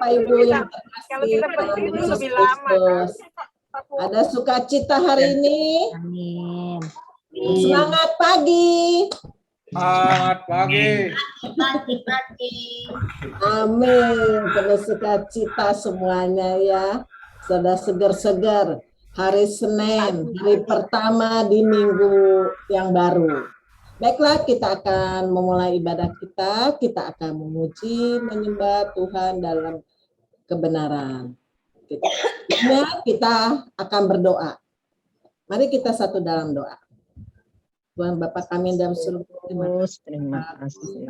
Bapak Ibu yang terkasih dalam Yesus Kristus. Ada sukacita hari ini. Amin. Semangat pagi. Selamat pagi. Amin. Penuh sukacita semuanya ya. Sudah segar-segar. Hari Senin, hari pertama di minggu yang baru. Baiklah, kita akan memulai ibadah kita. Kita akan memuji, menyembah Tuhan dalam kebenaran. Kita akan berdoa. Mari kita satu dalam doa. Tuhan Bapa kami dalam surga, terima kasih.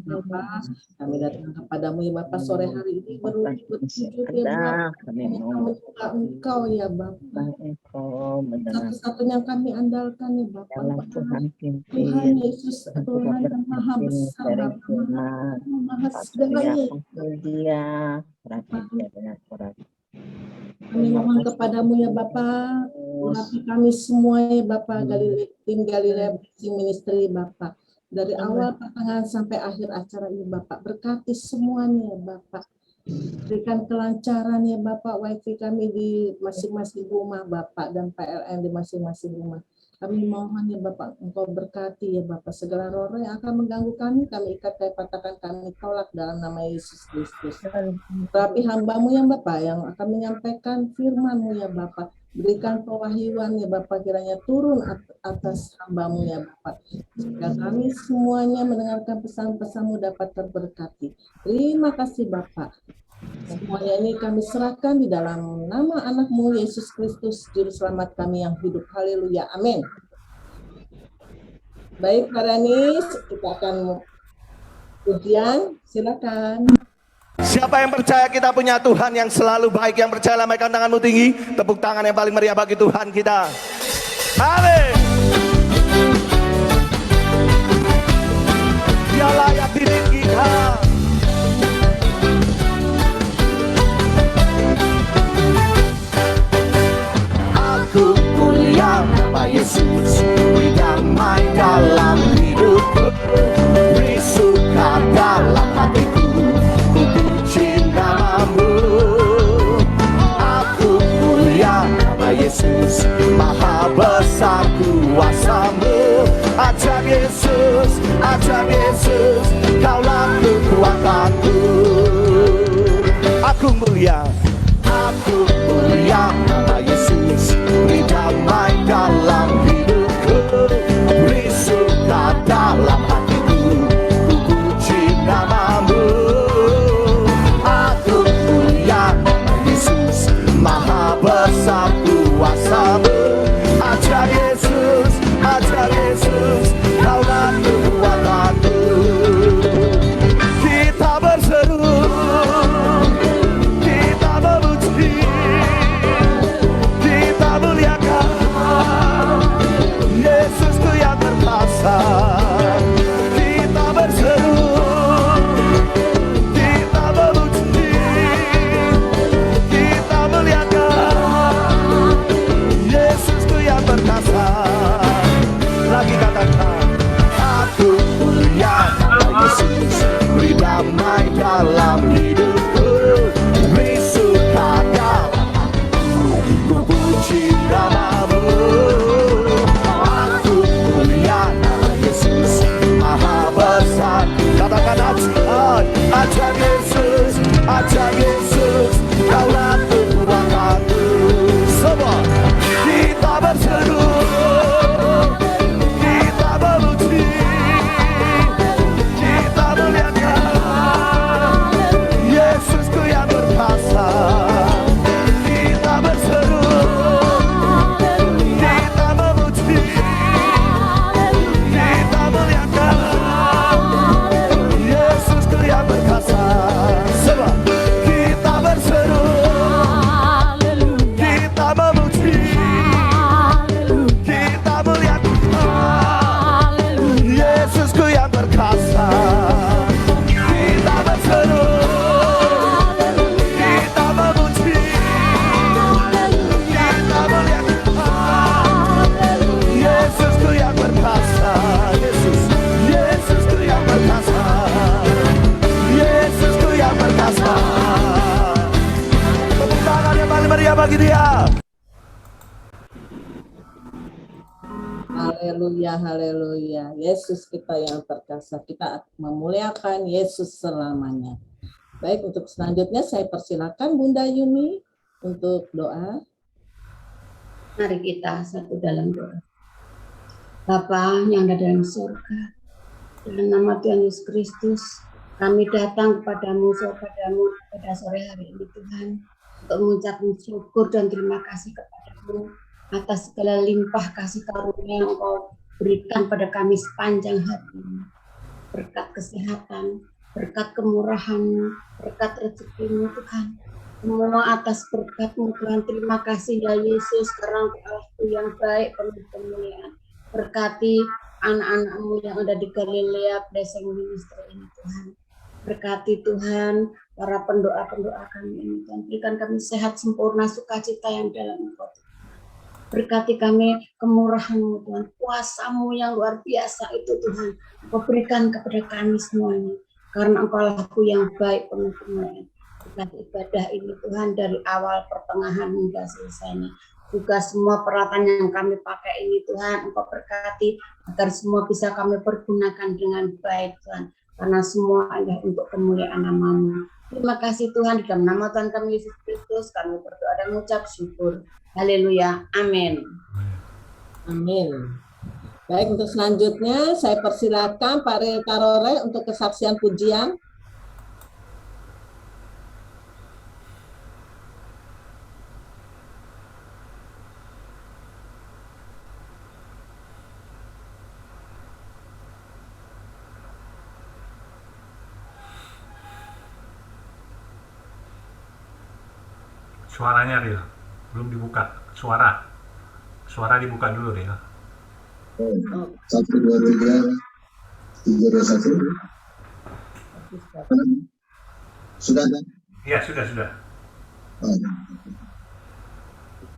Bapa, kami datang kepadamu ya Bapa sore hari ini bersujud ya Bapa. Kami menyembah Engkau ya Bapa. Satu-satunya kami andalkan ya Bapa. Tuhan Yesus, Tuhan yang Maha Besar, Maha Segalanya. Kami mohon kepadamu ya Bapa, urapi kami semua ya Bapa, tim Galilea Ministry Bapa. Dari awal pertengahan sampai akhir acara ini Bapak, berkati semuanya ya Bapak. Berikan kelancaran ya Bapak, wifi kami di masing-masing rumah Bapak dan PLN di masing-masing rumah. Kami mohon ya Bapak, Engkau berkati ya Bapak, segala roh yang akan mengganggu kami ikat kami patahkan, kami tolak dalam nama Yesus Kristus. Tapi hamba-Mu ya Bapak, yang akan menyampaikan firman-Mu ya Bapak, berikan pewahyuan ya Bapak, kiranya turun atas hamba-Mu ya Bapak. Jika kami semuanya mendengarkan pesan-pesan-Mu dapat terberkati. Terima kasih Bapak. Semuanya ini kami serahkan di dalam nama anak-Mu Yesus Kristus, Juru Selamat kami yang hidup. Haleluya. Amin. Baik, Pak Danis, kita akan ujian. Silakan. Siapa yang percaya kita punya Tuhan yang selalu baik, yang percaya lambaikan tanganmu tinggi, tepuk tangan yang paling meriah bagi Tuhan kita. Amin. Dia layak ditinggikan. Aku mulia nama Yesus, beri damai dalam hidupku, beri suka dalam hatiku, ku puji namamu. Aku mulia nama Yesus, maha besar kuasa-Mu. Ajak Yesus, Kaulah kekuatanku. Aku mulia nama Yesus, beri damai dalam hidupku, beri suka dalam hatiku, ku puji namamu. Aku mulia nama Yesus, maha besar kuasa-Mu. Ajak Yesus, Kaulah kekuatanku. Kita berseru, kita memuji, kita muliakan Yesus tu yang berkuasa. Kita berseru, kita memuji, kita muliakan Yesus tu yang berkuasa. Lagi katakan, aku mulia nama Yesus, beri damai dalam hidupku, beri suka dalam hatiku, ku puji namamu. Aku mulia nama Yesus, maha besar. Katakan ajak Yesus, Kaulah kekuatanku. Semua kita berseru, kita memuji, kita muliakan Yesus tu yang berkuasa. Kita berseru, kita memuji, kita muliakan Yesus tu yang berkuasa. Sebab kita berseru, Haleluya, haleluya. Yesus kita yang perkasa, kita memuliakan Yesus selamanya. Baik, untuk selanjutnya saya persilakan Bunda Yuni untuk doa. Mari kita satu dalam doa. Bapa yang ada dalam surga, dalam nama Tuhan Yesus Kristus, kami datang kepadamu pada sore hari ini Tuhan, untuk mengucapkan syukur dan terima kasih kepadamu atas segala limpah kasih karunia yang Engkau berikan pada kami sepanjang hari ini. Berkat kesehatan, berkat kemurahan, berkat rezeki-Mu Tuhan. Semua atas berkat-Mu Tuhan, terima kasih ya Yesus, karena Engkau yang baik, penuh kemuliaan. Berkati anak-anak-Mu yang ada di Galilea Blessing Ministry ini Tuhan. Berkati Tuhan para pendoa-pendoa kami ini Tuhan. Berikan kami sehat sempurna, sukacita yang dalam Engkau Tuhan. Berkati kami kemurahan-Mu Tuhan, kuasa-Mu yang luar biasa itu Tuhan. Engkau berikan kepada kami semuanya, karena Engkau laku yang baik, penuh kemuliaan. Berkati ibadah ini Tuhan dari awal pertengahan hingga selesainya. Juga semua peralatan yang kami pakai ini Tuhan, Engkau berkati agar semua bisa kami pergunakan dengan baik Tuhan, karena semua adalah untuk kemuliaan nama-Mu. Terima kasih Tuhan, di dalam nama Tuhan kami Yesus Kristus kami berdoa dan mengucap syukur. Haleluya, amin. Amin. Baik, untuk selanjutnya saya persilakan Pak Rel Karore untuk kesaksian pujian. Suaranya Ril, belum dibuka. Suara dibuka dulu Ril. 1, 2, 3, 3, 2, 1. Sudah kan? Iya, sudah.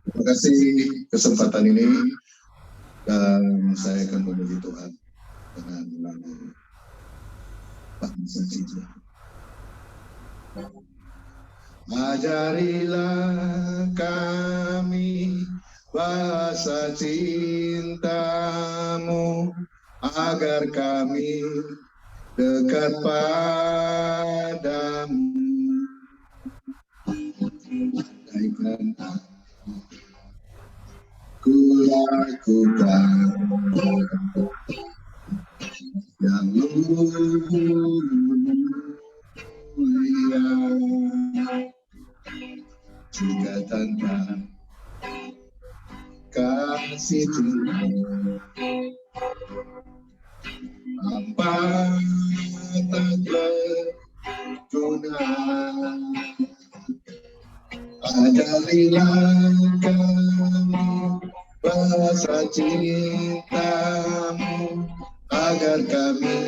Terima kasih kesempatan ini, dan saya akan memuji Tuhan dengan lagu bangsa cinta. Ajarilah kami bahasa cinta-Mu, agar kami dekat padamu. Andaikan ku lakukan yang mulia, jika tanpa kasih Tuhan, apa tak berguna. Ajarilah kami bahasa cinta-Mu, agar kami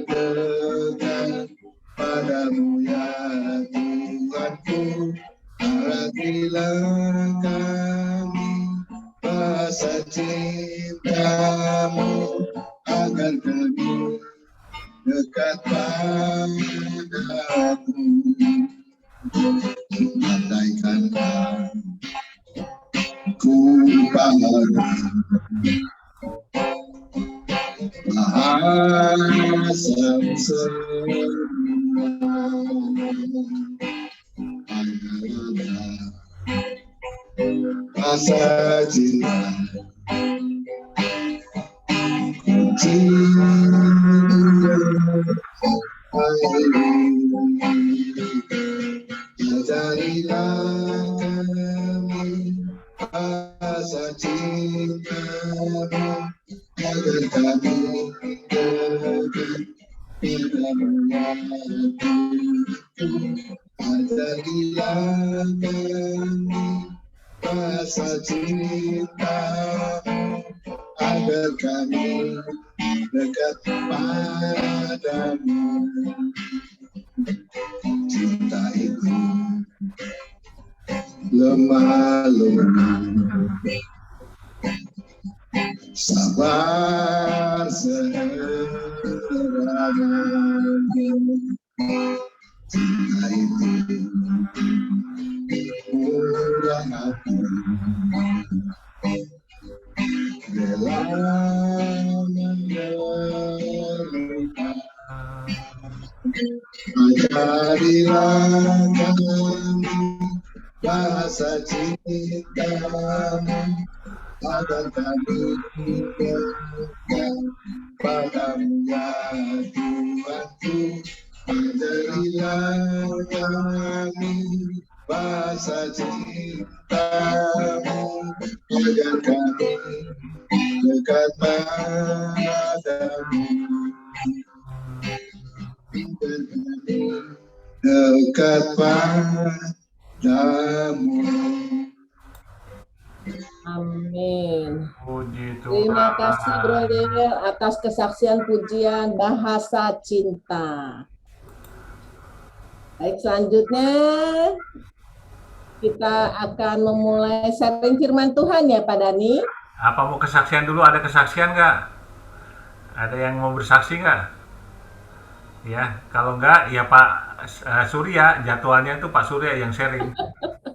dekat padamu ya Tuhanku. Ajarilah kami bahasa cinta-Mu, agar kami dekat padamu. Andaikan ku paham bahasa semua, bahasa cinta, ku cinta. Ajarilah kami bahasa cinta-Mu, agar kami dekat padamu ya Tuhan. Ajarilah kami bahasa cinta-Mu, agar kami dekat padamu. Cinta itu lemah lembut, sabar seragam. Cinta itu murah hati, rela Ajarilah kami bahasa cintamu, agar kami dekat padamu ya Tuhanku. Ajarilah kami bahasa cintamu, agar kami dekat padamu. Agar kami dekat padamu. Amin. Puji Terima Tuhan. kasih brother atas kesaksian pujian bahasa cinta. Baik, selanjutnya kita akan memulai sharing firman Tuhan ya Pak Dani. Apa mau kesaksian dulu? Ada kesaksian nggak? Ada yang mau bersaksi nggak? Ya, kalau nggak, ya Pak Surya. Jadwalnya itu Pak Surya yang sharing.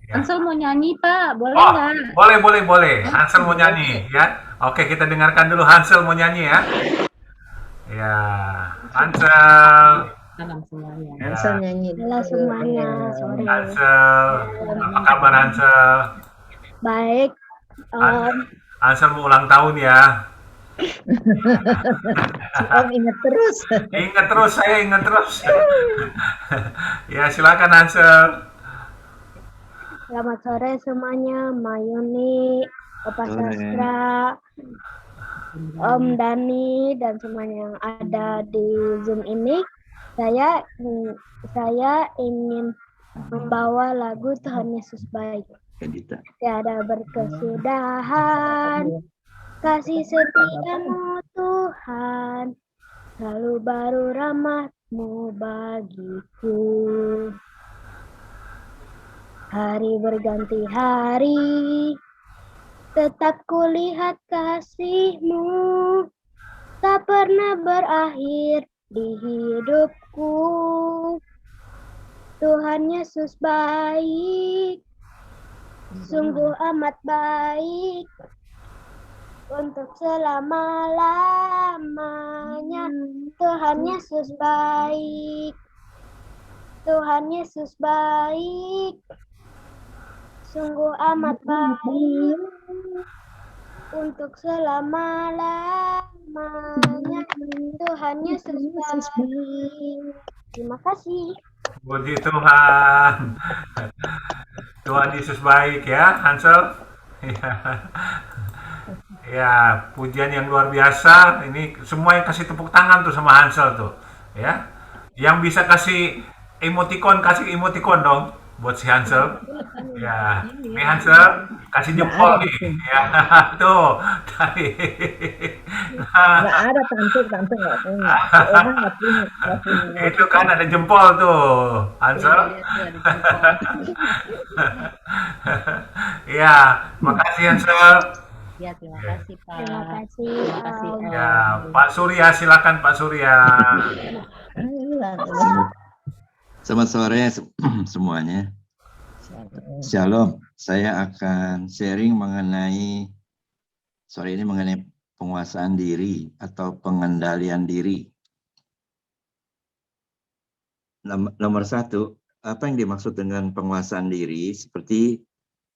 Ya. Hansel mau nyanyi Pak, boleh Oh, nggak? boleh. Hansel mau nyanyi, ya. Oke, kita dengarkan dulu Hansel mau nyanyi ya. Ya, Hansel. Salam semuanya. Ya. Hansel nyanyi. Halo semuanya, sore. Hansel, apa kabar Hansel? Baik, Hansel mau ulang tahun ya. Si Om ingat terus. Saya ingat terus. Ya, silakan Hansel. selamat sore semuanya, Mayuni, Opa Sastra, Om Dani, dan semuanya yang ada di Zoom ini. Saya ingin membawa lagu Tuhan Yesus Baik. Tiada berkesudahan, kasih setiamu Tuhan, selalu baru rahmat-Mu bagiku. Hari berganti hari, tetap kulihat kasih-Mu, tak pernah berakhir di hidupku. Tuhan Yesus baik, sungguh amat baik, untuk selama-lamanya. Tuhan Yesus baik, Tuhan Yesus baik, sungguh amat baik, untuk selama-lamanya. Tuhan Yesus baik. Terima kasih. Puji Tuhan. Tuhan Yesus baik ya, Hansel. Ya, pujian yang luar biasa. Ini semua yang kasih tepuk tangan tuh sama Hansel tuh, ya. Yang bisa kasih emoticon dong buat si Hansel. Ya, ini Hansel kasih jempol nih. Ya, tuh tadi. Nggak ada tante nggak punya. Orang nggak punya. Itu kan ada jempol tuh, Hansel. Ya, makasih Hansel. Ya, terima kasih Pak. Terima kasih. Terima kasih Om. Ya, Pak Surya, silakan Pak Surya. Selamat sore semuanya. Shalom. Saya akan sharing mengenai penguasaan diri atau pengendalian diri. Nomor satu, apa yang dimaksud dengan penguasaan diri? Seperti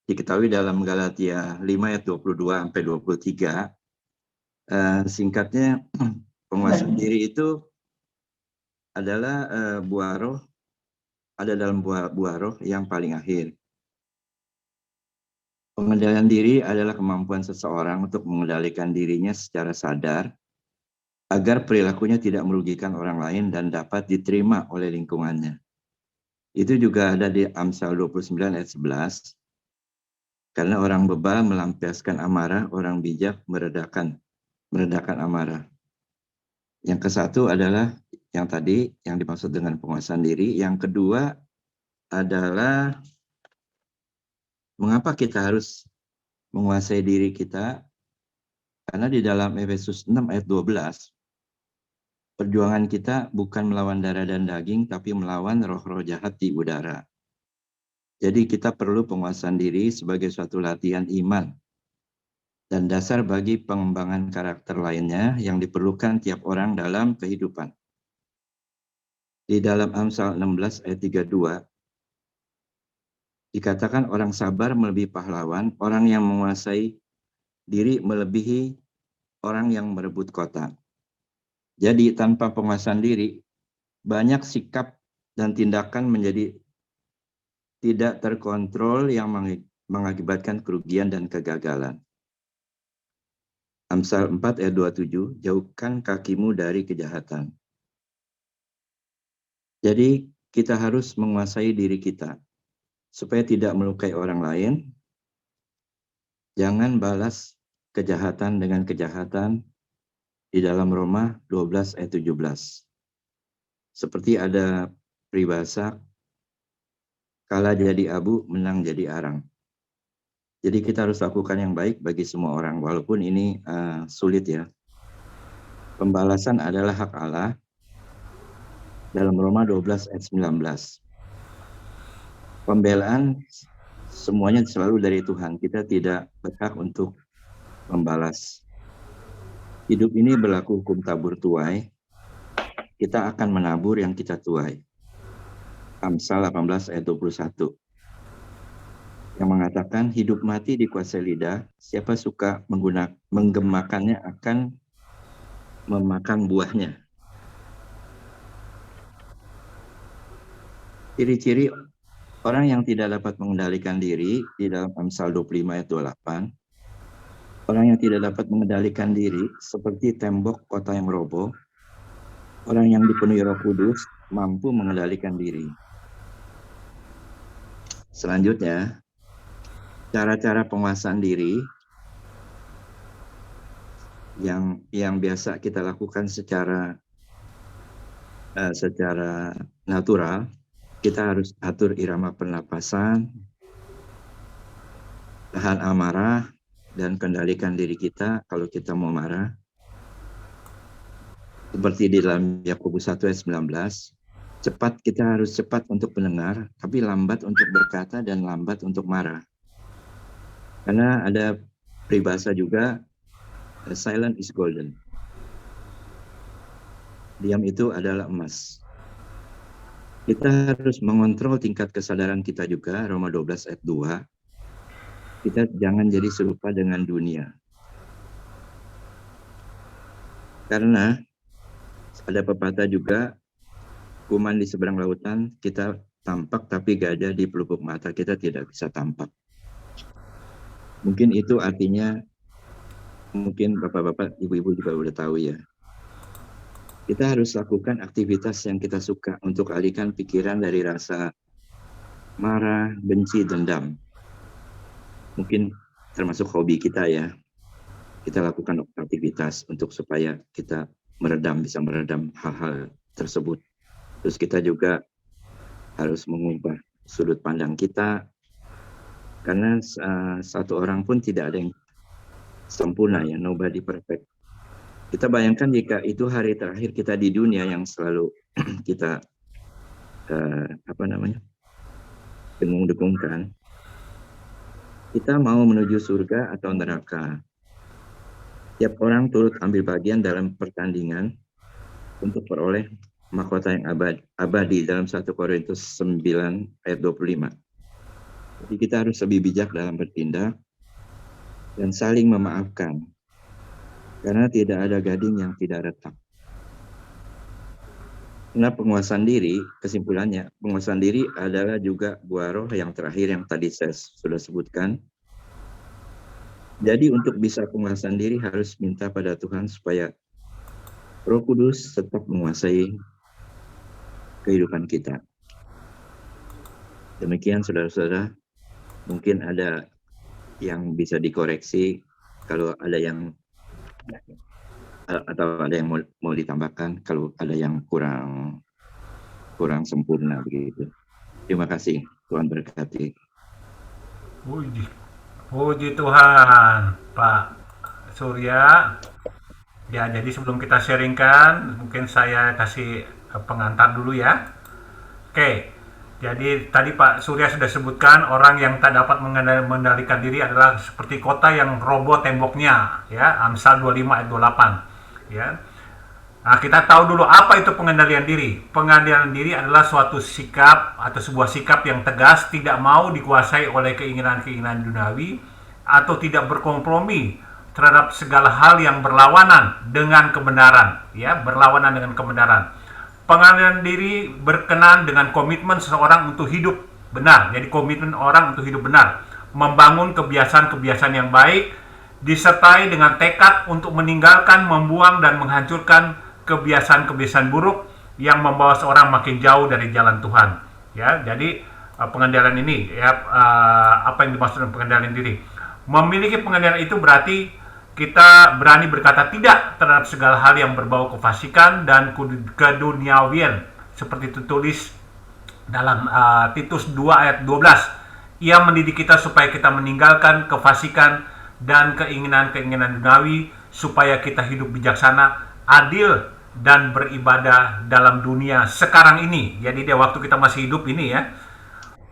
diketahui dalam Galatia 5 ayat 22 sampai 23, singkatnya penguasaan diri itu adalah buah roh, ada dalam buah roh yang paling akhir. Pengendalian diri adalah kemampuan seseorang untuk mengendalikan dirinya secara sadar agar perilakunya tidak merugikan orang lain dan dapat diterima oleh lingkungannya. Itu juga ada di Amsal 29 ayat 11. Karena orang bebal melampiaskan amarah, orang bijak meredakan amarah. Yang kesatu adalah yang tadi yang dimaksud dengan penguasaan diri. Yang kedua adalah mengapa kita harus menguasai diri kita? Karena di dalam Efesus 6 ayat 12, perjuangan kita bukan melawan darah dan daging, tapi melawan roh-roh jahat di udara. Jadi kita perlu penguasaan diri sebagai suatu latihan iman dan dasar bagi pengembangan karakter lainnya yang diperlukan tiap orang dalam kehidupan. Di dalam Amsal 16 ayat 32, dikatakan orang sabar melebihi pahlawan, orang yang menguasai diri melebihi orang yang merebut kota. Jadi tanpa penguasaan diri, banyak sikap dan tindakan menjadi tidak terkontrol yang mengakibatkan kerugian dan kegagalan. Amsal 4 ayat 27, jauhkan kakimu dari kejahatan. Jadi kita harus menguasai diri kita supaya tidak melukai orang lain. Jangan balas kejahatan dengan kejahatan di dalam Roma 12 ayat 17. Seperti ada peribahasa, kalah jadi abu, menang jadi arang. Jadi kita harus lakukan yang baik bagi semua orang, walaupun ini sulit ya. Pembalasan adalah hak Allah dalam Roma 12 ayat 19. Pembelaan semuanya selalu dari Tuhan. Kita tidak berhak untuk membalas. Hidup ini berlaku hukum tabur tuai. Kita akan menabur yang kita tuai. Amsal 18 ayat 21. Yang mengatakan hidup mati dikuasai lidah, siapa suka menggemakannya akan memakan buahnya. Ciri-ciri orang yang tidak dapat mengendalikan diri di dalam Amsal 25 ayat 28. Orang yang tidak dapat mengendalikan diri seperti tembok kota yang roboh. Orang yang dipenuhi Roh Kudus mampu mengendalikan diri. Selanjutnya, cara-cara penguasaan diri yang biasa kita lakukan secara natural. Kita harus atur irama pernapasan, tahan amarah, dan kendalikan diri kita kalau kita mau marah. Seperti di dalam Yakobus 1 ayat 19, kita harus cepat untuk mendengar, tapi lambat untuk berkata dan lambat untuk marah. Karena ada peribahasa juga, silent is golden. Diam itu adalah emas. Kita harus mengontrol tingkat kesadaran kita juga, Roma 12 ayat 2. Kita jangan jadi serupa dengan dunia. Karena ada pepatah juga, kuman di seberang lautan kita tampak, tapi gajah di pelupuk mata kita tidak bisa tampak. Mungkin itu artinya, mungkin bapak-bapak, ibu-ibu juga udah tahu ya. Kita harus lakukan aktivitas yang kita suka untuk alihkan pikiran dari rasa marah, benci, dendam. Mungkin termasuk hobi kita ya. Kita lakukan aktivitas untuk supaya kita bisa meredam hal-hal tersebut. Terus kita juga harus mengubah sudut pandang kita. Karena satu orang pun tidak ada yang sempurna ya, nobody perfect. Kita bayangkan jika itu hari terakhir kita di dunia yang selalu kita dengung-dengungkan. Kita mau menuju surga atau neraka. Tiap orang turut ambil bagian dalam pertandingan untuk peroleh mahkota yang abadi dalam 1 Korintus 9 ayat 25. Jadi kita harus lebih bijak dalam bertindak dan saling memaafkan. Karena tidak ada gading yang tidak retak. Nah, penguasaan diri, kesimpulannya, penguasaan diri adalah juga buah roh yang terakhir yang tadi saya sudah sebutkan. Jadi untuk bisa penguasaan diri harus minta pada Tuhan supaya Roh Kudus tetap menguasai kehidupan kita. Demikian saudara-saudara, mungkin ada yang bisa dikoreksi kalau ada yang atau ada yang mau ditambahkan kalau ada yang kurang sempurna begitu. Terima kasih, Tuhan berkati. Puji Tuhan, Pak Surya. Ya, jadi sebelum kita sharingkan, mungkin saya kasih pengantar dulu ya. Oke, jadi tadi Pak Surya sudah sebutkan orang yang tak dapat mengendalikan diri adalah seperti kota yang roboh temboknya, ya, Amsal 25 ayat 28, ya. Nah, kita tahu dulu apa itu pengendalian diri. Pengendalian diri adalah suatu sikap atau sebuah sikap yang tegas, tidak mau dikuasai oleh keinginan-keinginan duniawi atau tidak berkompromi terhadap segala hal yang berlawanan dengan kebenaran, ya, berlawanan dengan kebenaran. Pengendalian diri berkenan dengan komitmen seseorang untuk hidup benar. Jadi komitmen orang untuk hidup benar, membangun kebiasaan-kebiasaan yang baik, disertai dengan tekad untuk meninggalkan, membuang dan menghancurkan kebiasaan-kebiasaan buruk yang membawa seorang makin jauh dari jalan Tuhan. Ya, jadi pengendalian ini, ya, apa yang dimaksud dengan pengendalian diri? Memiliki pengendalian itu berarti kita berani berkata tidak terhadap segala hal yang berbau kefasikan dan keduniawian, seperti tertulis dalam Titus 2 ayat 12. Ia mendidik kita supaya kita meninggalkan kefasikan dan keinginan-keinginan duniawi, supaya kita hidup bijaksana, adil, dan beribadah dalam dunia sekarang ini. Jadi dia waktu kita masih hidup ini, ya.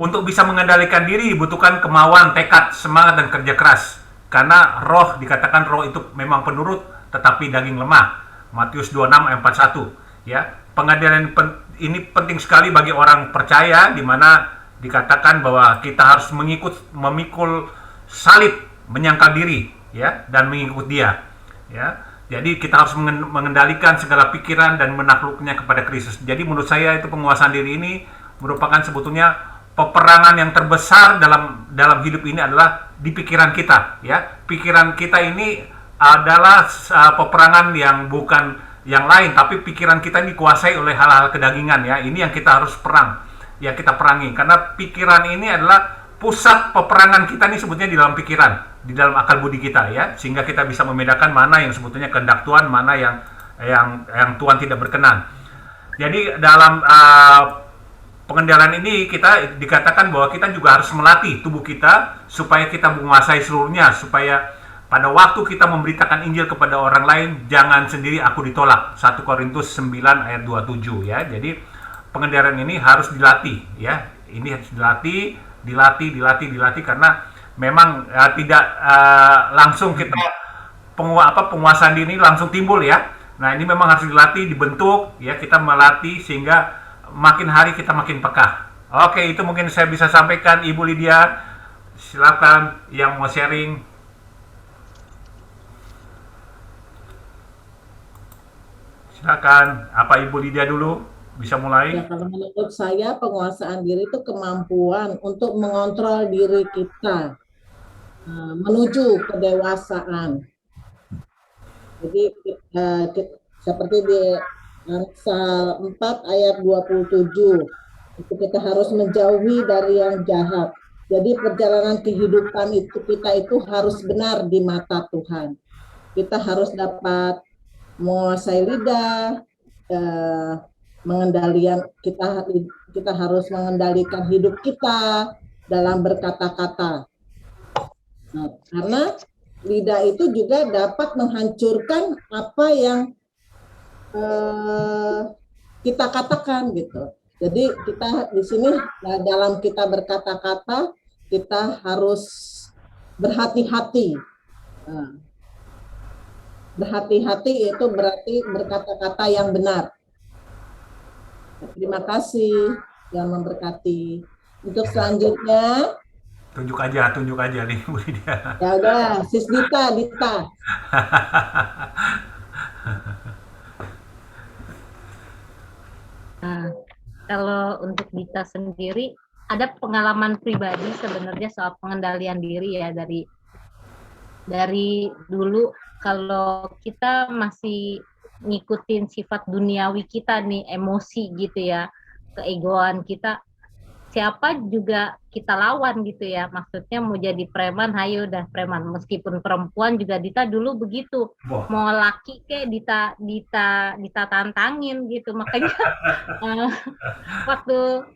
Untuk bisa mengendalikan diri dibutuhkan kemauan, tekad, semangat, dan kerja keras. Karena roh, dikatakan roh itu memang penurut, tetapi daging lemah. Matius 26 ayat 41. Ya, pengendalian ini penting sekali bagi orang percaya, di mana dikatakan bahwa kita harus memikul salib, menyangkal diri, ya, dan mengikut Dia, ya. Jadi kita harus mengendalikan segala pikiran dan menakluknya kepada Kristus. Jadi menurut saya itu penguasaan diri ini merupakan sebetulnya peperangan yang terbesar dalam hidup ini adalah di pikiran kita, ya. Pikiran kita ini adalah peperangan yang bukan yang lain, tapi pikiran kita ini dikuasai oleh hal-hal kedagingan, ya. Ini yang kita harus perang, ya, kita perangi, karena pikiran ini adalah pusat peperangan kita ini sebetulnya di dalam pikiran, di dalam akal budi kita, ya, sehingga kita bisa membedakan mana yang sebetulnya kehendak Tuhan, mana yang Tuhan tidak berkenan. Jadi dalam pengendalian ini kita dikatakan bahwa kita juga harus melatih tubuh kita supaya kita menguasai seluruhnya, supaya pada waktu kita memberitakan Injil kepada orang lain, jangan sendiri aku ditolak. 1 Korintus 9 ayat 27, ya. Jadi pengendalian ini harus dilatih, ya. Ini harus dilatih karena memang tidak langsung kita penguasaan diri langsung timbul, ya. Nah, ini memang harus dilatih, dibentuk, ya, kita melatih sehingga makin hari kita makin peka. Oke, itu mungkin saya bisa sampaikan. Ibu Lydia, silakan yang mau sharing. Silakan, apa Ibu Lydia dulu bisa mulai? Ya, kalau menurut saya penguasaan diri itu kemampuan untuk mengontrol diri kita menuju kedewasaan. Jadi seperti di Amsal 4 ayat 27, itu kita harus menjauhi dari yang jahat. Jadi perjalanan kehidupan kita itu harus benar di mata Tuhan. Kita harus dapat menguasai lidah, kita harus mengendalikan hidup kita dalam berkata-kata. Nah, karena lidah itu juga dapat menghancurkan apa yang kita katakan, gitu. Jadi kita di sini dalam kita berkata-kata kita harus berhati-hati. Berhati-hati itu berarti berkata-kata yang benar. Terima kasih yang memberkati. Untuk selanjutnya, tunjuk aja nih Bu Lydia. Ya udah, Sis Dita. Nah, kalau untuk Dita sendiri, ada pengalaman pribadi sebenarnya soal pengendalian diri, ya, dari dulu kalau kita masih ngikutin sifat duniawi kita nih, emosi gitu, ya, keegoan kita, siapa juga kita lawan gitu, ya. Maksudnya mau jadi preman, hayo dah preman. Meskipun perempuan juga Dita dulu begitu. Mau laki kayak Dita tantangin gitu. Makanya waktu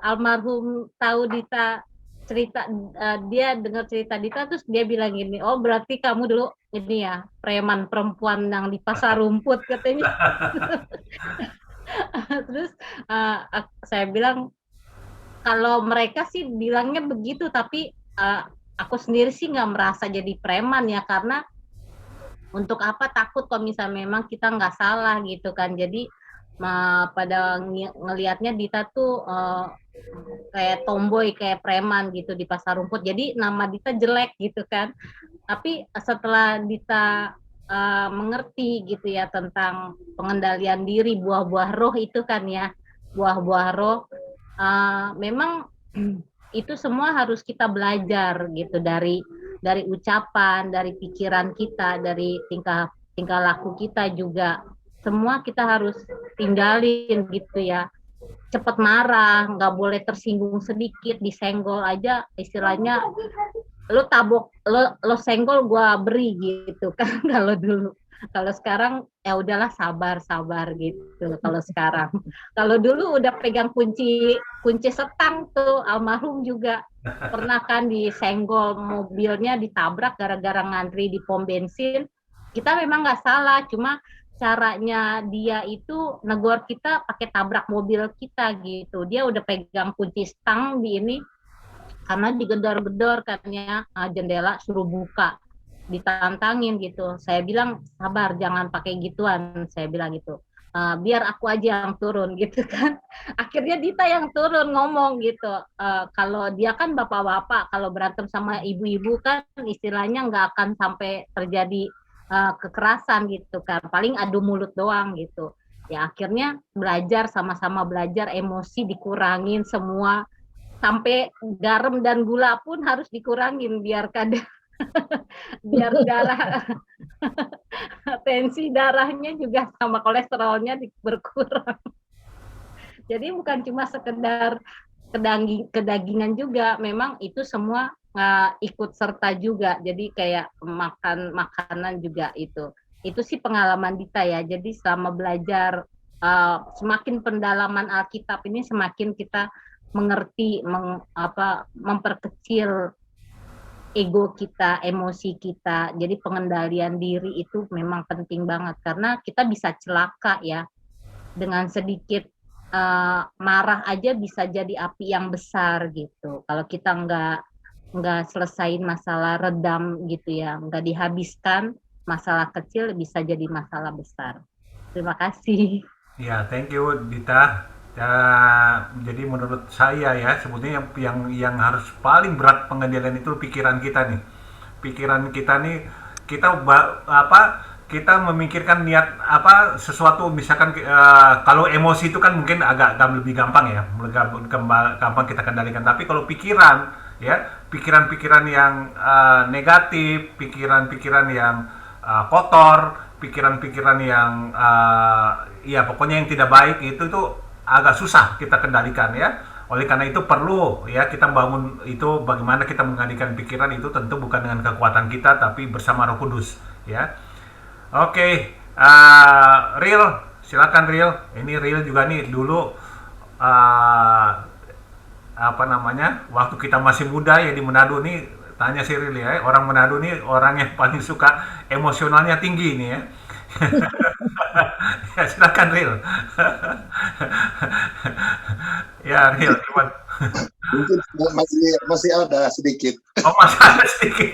almarhum tahu Dita cerita, dia dengar cerita Dita, terus dia bilang gini, oh berarti kamu dulu ini ya preman perempuan yang di pasar rumput katanya. Terus saya bilang, kalau mereka sih bilangnya begitu, tapi aku sendiri sih nggak merasa jadi preman, ya, karena Untuk apa takut kalau misalnya memang kita nggak salah gitu kan. Jadi pada ngelihatnya Dita tuh kayak tomboy, kayak preman gitu di pasar rumput. Jadi nama Dita jelek gitu kan. Tapi setelah Dita mengerti gitu ya tentang pengendalian diri, buah-buah roh itu kan ya, buah-buah roh, memang itu semua harus kita belajar gitu dari ucapan, dari pikiran kita, dari tingkah laku kita juga. Semua kita harus tinggalin gitu ya. Cepat marah, nggak boleh tersinggung sedikit, disenggol aja istilahnya lo tabok, lo senggol gua beri gitu kan kalau dulu. Kalau sekarang ya udahlah sabar gitu kalau sekarang. Kalau dulu udah pegang kunci setang tuh, almarhum juga pernah kan disenggol, mobilnya ditabrak gara-gara ngantri di pom bensin. Kita memang nggak salah, cuma caranya dia itu negor kita pakai tabrak mobil kita gitu. Dia udah pegang kunci stang di ini, karena digedor-gedor katanya jendela suruh buka, ditantangin gitu. Saya bilang sabar, jangan pakai gituan, saya bilang gitu. Biar aku aja yang turun gitu kan. Akhirnya Dita yang turun ngomong gitu. Kalau dia kan bapak-bapak, kalau berantem sama ibu-ibu kan istilahnya nggak akan sampai terjadi kekerasan gitu kan, paling adu mulut doang gitu. Ya akhirnya belajar, sama-sama belajar, emosi dikurangin semua, sampai garam dan gula pun harus dikurangin biar kadar biar darah tensi darahnya juga sama kolesterolnya berkurang. Jadi bukan cuma sekedar kedagingan juga, memang itu semua ikut serta juga. Jadi kayak makan makanan juga itu sih pengalaman Dita ya. Jadi selama belajar semakin pendalaman Alkitab ini semakin kita mengerti, memperkecil ego kita, emosi kita. Jadi pengendalian diri itu memang penting banget karena kita bisa celaka ya, dengan sedikit marah aja bisa jadi api yang besar gitu. Kalau kita nggak selesain masalah, redam gitu ya, nggak dihabiskan, masalah kecil bisa jadi masalah besar. Terima kasih. Ya, thank you Dita. Ya, jadi menurut saya ya, sebetulnya yang harus paling berat pengendalian itu pikiran kita nih. Pikiran kita nih, kita memikirkan niat sesuatu, misalkan kalau emosi itu kan mungkin agak lebih gampang ya, gampang kita kendalikan. Tapi kalau pikiran ya, pikiran-pikiran yang negatif, pikiran-pikiran yang kotor, pikiran-pikiran yang ya pokoknya yang tidak baik itu agak susah kita kendalikan ya. Oleh karena itu perlu ya kita bangun itu, bagaimana kita mengendalikan pikiran itu tentu bukan dengan kekuatan kita tapi bersama Roh Kudus ya. Oke, Real, silakan Real. Ini Real juga nih dulu waktu kita masih muda ya di Manado nih, tanya si Real ya, orang Manado nih orang yang paling suka emosionalnya tinggi nih ya. Ya, silakan Real. Ya Real, gimana? Mungkin masih ada sedikit. Oh, masih ada sedikit.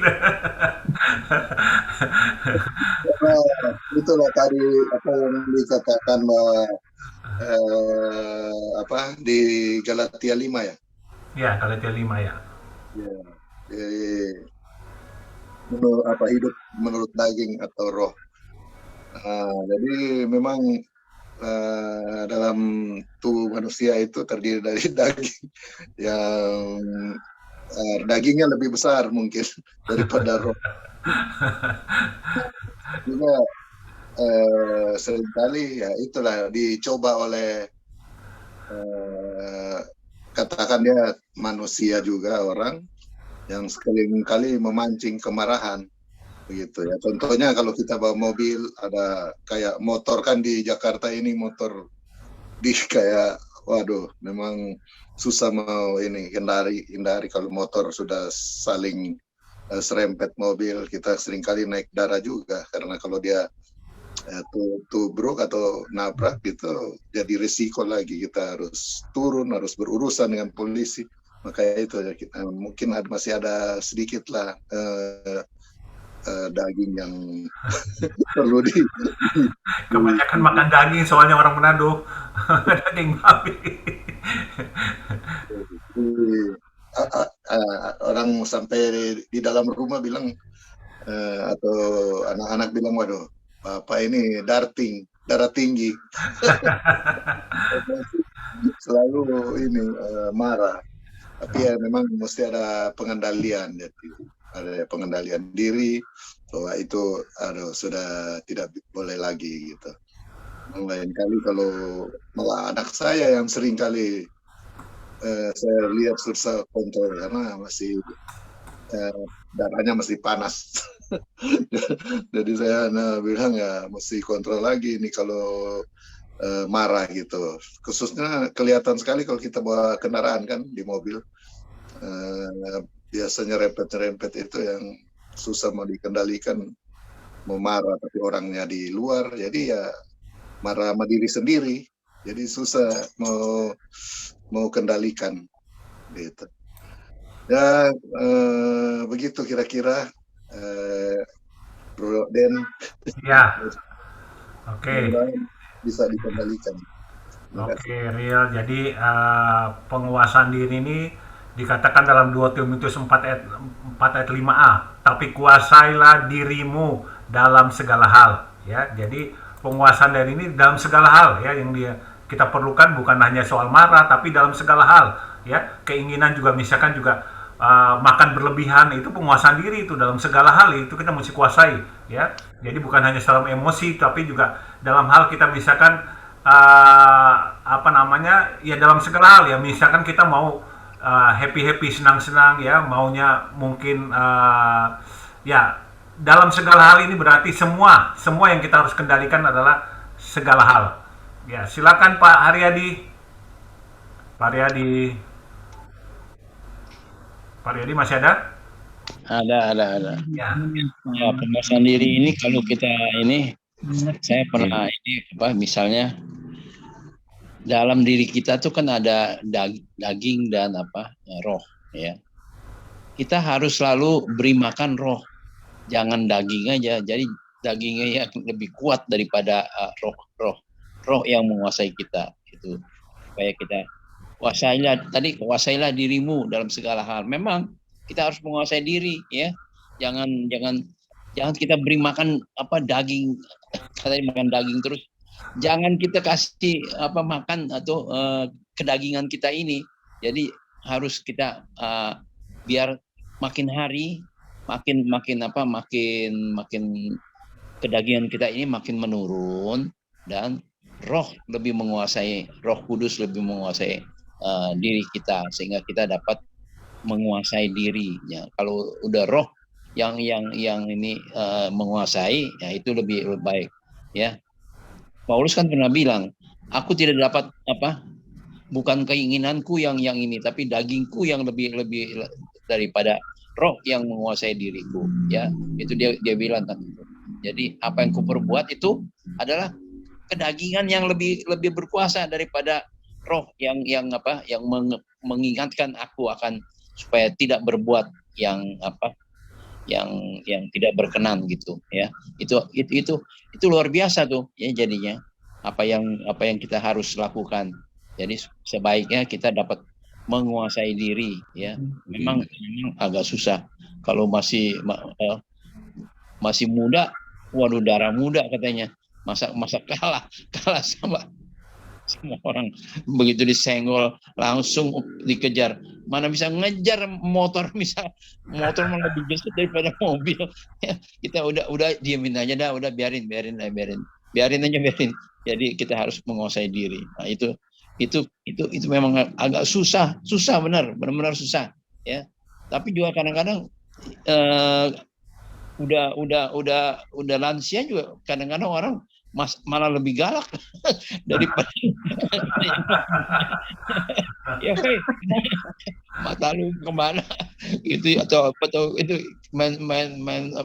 Itulah tadi apa yang dikatakan di Galatia 5 ya. Ya, Galatia 5 ya. Ya. Jadi hidup menurut daging atau roh. Jadi memang dalam tubuh manusia itu terdiri dari daging yang dagingnya lebih besar mungkin daripada roh. Juga seringkali ya itulah dicoba oleh katakan dia manusia juga, orang yang seringkali memancing kemarahan begitu ya. Contohnya kalau kita bawa mobil, ada kayak motor kan di Jakarta ini, motor kayak waduh memang susah mau hindari kalau motor sudah saling serempet mobil. Kita seringkali naik darah juga karena kalau dia tubruk atau nabrak gitu jadi risiko lagi, kita harus turun, harus berurusan dengan polisi. Maka itu ya, kita mungkin masih ada sedikit lah daging yang perlu Kebanyakan makan daging soalnya orang Manado. Daging babi. orang sampai di dalam rumah bilang atau anak-anak bilang, waduh, Bapak ini darah tinggi. Selalu ini marah. Tapi ya memang mesti ada pengendalian, jadi ada pengendalian diri bahwa itu sudah tidak boleh lagi gitu. Lain kali kalau malah anak saya yang sering kali saya lihat susah kontrol karena masih darahnya masih panas. Jadi saya bilang ya mesti kontrol lagi nih kalau marah gitu. Khususnya kelihatan sekali kalau kita bawa kendaraan kan di mobil. Biasanya rempet-rempet itu yang susah mau dikendalikan, mau marah tapi orangnya di luar, jadi ya marah sama diri sendiri, jadi susah mau kendalikan gitu. Ya begitu kira-kira Bro Den. Ya. Oke. Bisa dikendalikan. Oke, Real. Jadi penguasaan diri ini dikatakan dalam 2 Timotius 4 ayat 5a, tapi kuasailah dirimu dalam segala hal, ya. Jadi penguasaan diri ini dalam segala hal, ya, yang kita perlukan bukan hanya soal marah, tapi dalam segala hal, ya. Keinginan juga, misalkan juga makan berlebihan, itu penguasaan diri, itu dalam segala hal itu kita mesti kuasai, ya. Jadi bukan hanya dalam emosi, tapi juga dalam hal kita misalkan ya dalam segala hal, ya. Misalkan kita mau happy, senang-senang, ya, maunya mungkin ya dalam segala hal ini berarti semua yang kita harus kendalikan adalah segala hal. Ya, silakan Pak Haryadi. Pak Haryadi masih ada? Ada. Ya. Ya, penguasaan diri ini kalau kita ini, saya pernah ini misalnya dalam diri kita tuh kan ada daging dan roh, ya. Kita harus selalu beri makan roh, jangan daging aja. Jadi dagingnya yang lebih kuat daripada roh yang menguasai kita. Itu supaya kita kuasailah dirimu dalam segala hal. Memang kita harus menguasai diri, ya. Jangan kita beri makan daging, katanya makan daging terus. Jangan kita kasih makan atau kedagingan kita ini. Jadi harus kita biar makin hari makin kedagingan kita ini makin menurun dan Roh Kudus lebih menguasai diri kita sehingga kita dapat menguasai dirinya. Kalau udah roh yang ini menguasai, ya itu lebih baik, ya. Paulus kan pernah bilang, aku tidak dapat bukan keinginanku yang ini, tapi dagingku yang lebih daripada roh yang menguasai diriku, ya. Itu dia bilang kan. Jadi apa yang kuperbuat itu adalah kedagingan yang lebih berkuasa daripada roh yang mengingatkan aku akan supaya tidak berbuat yang tidak berkenan gitu, ya. Itu luar biasa tuh, ya, jadinya apa yang kita harus lakukan. Jadi sebaiknya kita dapat menguasai diri, ya. Memang agak susah kalau masih muda. Waduh, darah muda katanya, masa kalah sama orang. Begitu disenggol langsung dikejar, mana bisa ngejar motor malah lebih besar daripada mobil. Kita udah diemin aja dah, udah biarin. Jadi kita harus menguasai diri. Nah, itu memang agak susah benar susah, ya. Tapi juga kadang-kadang udah lansia juga kadang-kadang orang malah lebih galak daripada ya, mata lu kemana gitu, atau itu main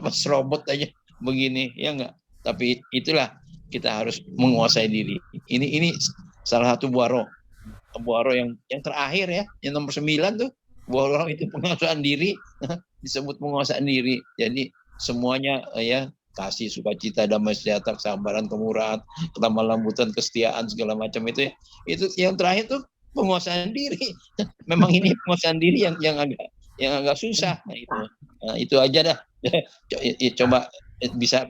serobot aja begini, ya enggak. Tapi itulah kita harus menguasai diri. Ini salah satu buah roh yang terakhir, ya, yang nomor 9 tuh buah roh itu penguasaan diri disebut penguasaan diri. Jadi semuanya ya, kasih, sukacita, damai sejahtera, kesabaran, kemurahan, kelemah lembutan, kesetiaan, segala macam itu ya. Itu yang terakhir tuh penguasaan diri. Memang ini penguasaan diri yang agak susah. Nah, itu aja dah. Coba bisa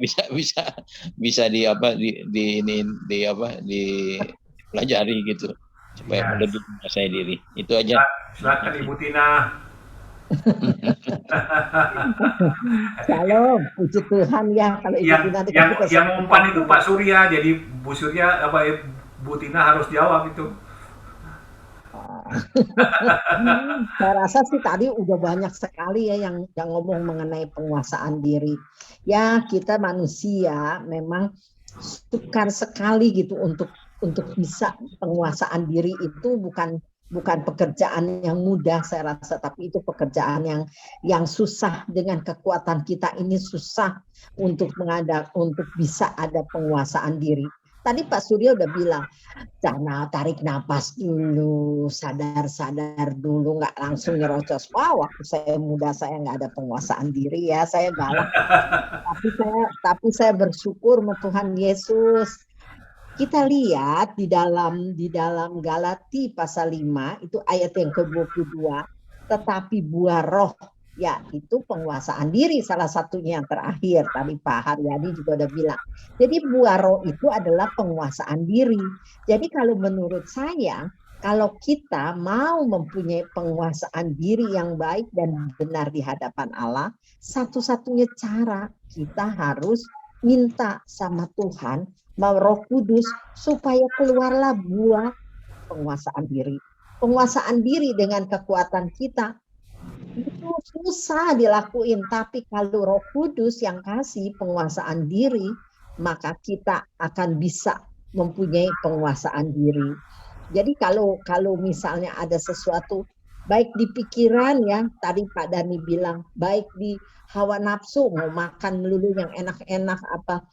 dipelajari gitu supaya lebih menguasai diri. Itu aja. Silakan Ibu Tina. Shalom, puji Tuhan ya kalau yang umpan itu Pak Surya, jadi Bu Surya Bu Tina harus jawab itu. Saya rasa sih tadi udah banyak sekali ya yang ngomong mengenai penguasaan diri. Ya, kita manusia memang sukar sekali gitu untuk bisa penguasaan diri itu bukan pekerjaan yang mudah saya rasa, tapi itu pekerjaan yang susah. Dengan kekuatan kita ini susah untuk bisa ada penguasaan diri. Tadi Pak Surya udah bilang, jangan tarik napas dulu, sadar dulu, nggak langsung nyerocos. Wah, waktu saya muda saya nggak ada penguasaan diri ya, saya galak. tapi saya bersyukur sama Tuhan Yesus. Kita lihat di dalam Galati pasal 5 itu ayat yang ke-22, tetapi buah roh ya itu penguasaan diri, salah satunya yang terakhir tadi Pak Haryadi juga udah bilang. Jadi buah roh itu adalah penguasaan diri. Jadi kalau menurut saya, kalau kita mau mempunyai penguasaan diri yang baik dan benar di hadapan Allah, satu-satunya cara kita harus minta sama Tuhan, Roh Kudus, supaya keluarlah buah penguasaan diri. Penguasaan diri dengan kekuatan kita itu susah dilakuin, tapi kalau Roh Kudus yang kasih penguasaan diri, maka kita akan bisa mempunyai penguasaan diri. Jadi kalau misalnya ada sesuatu baik di pikiran ya, tadi Pak Dani bilang, baik di hawa nafsu, mau makan melulu yang enak-enak apa,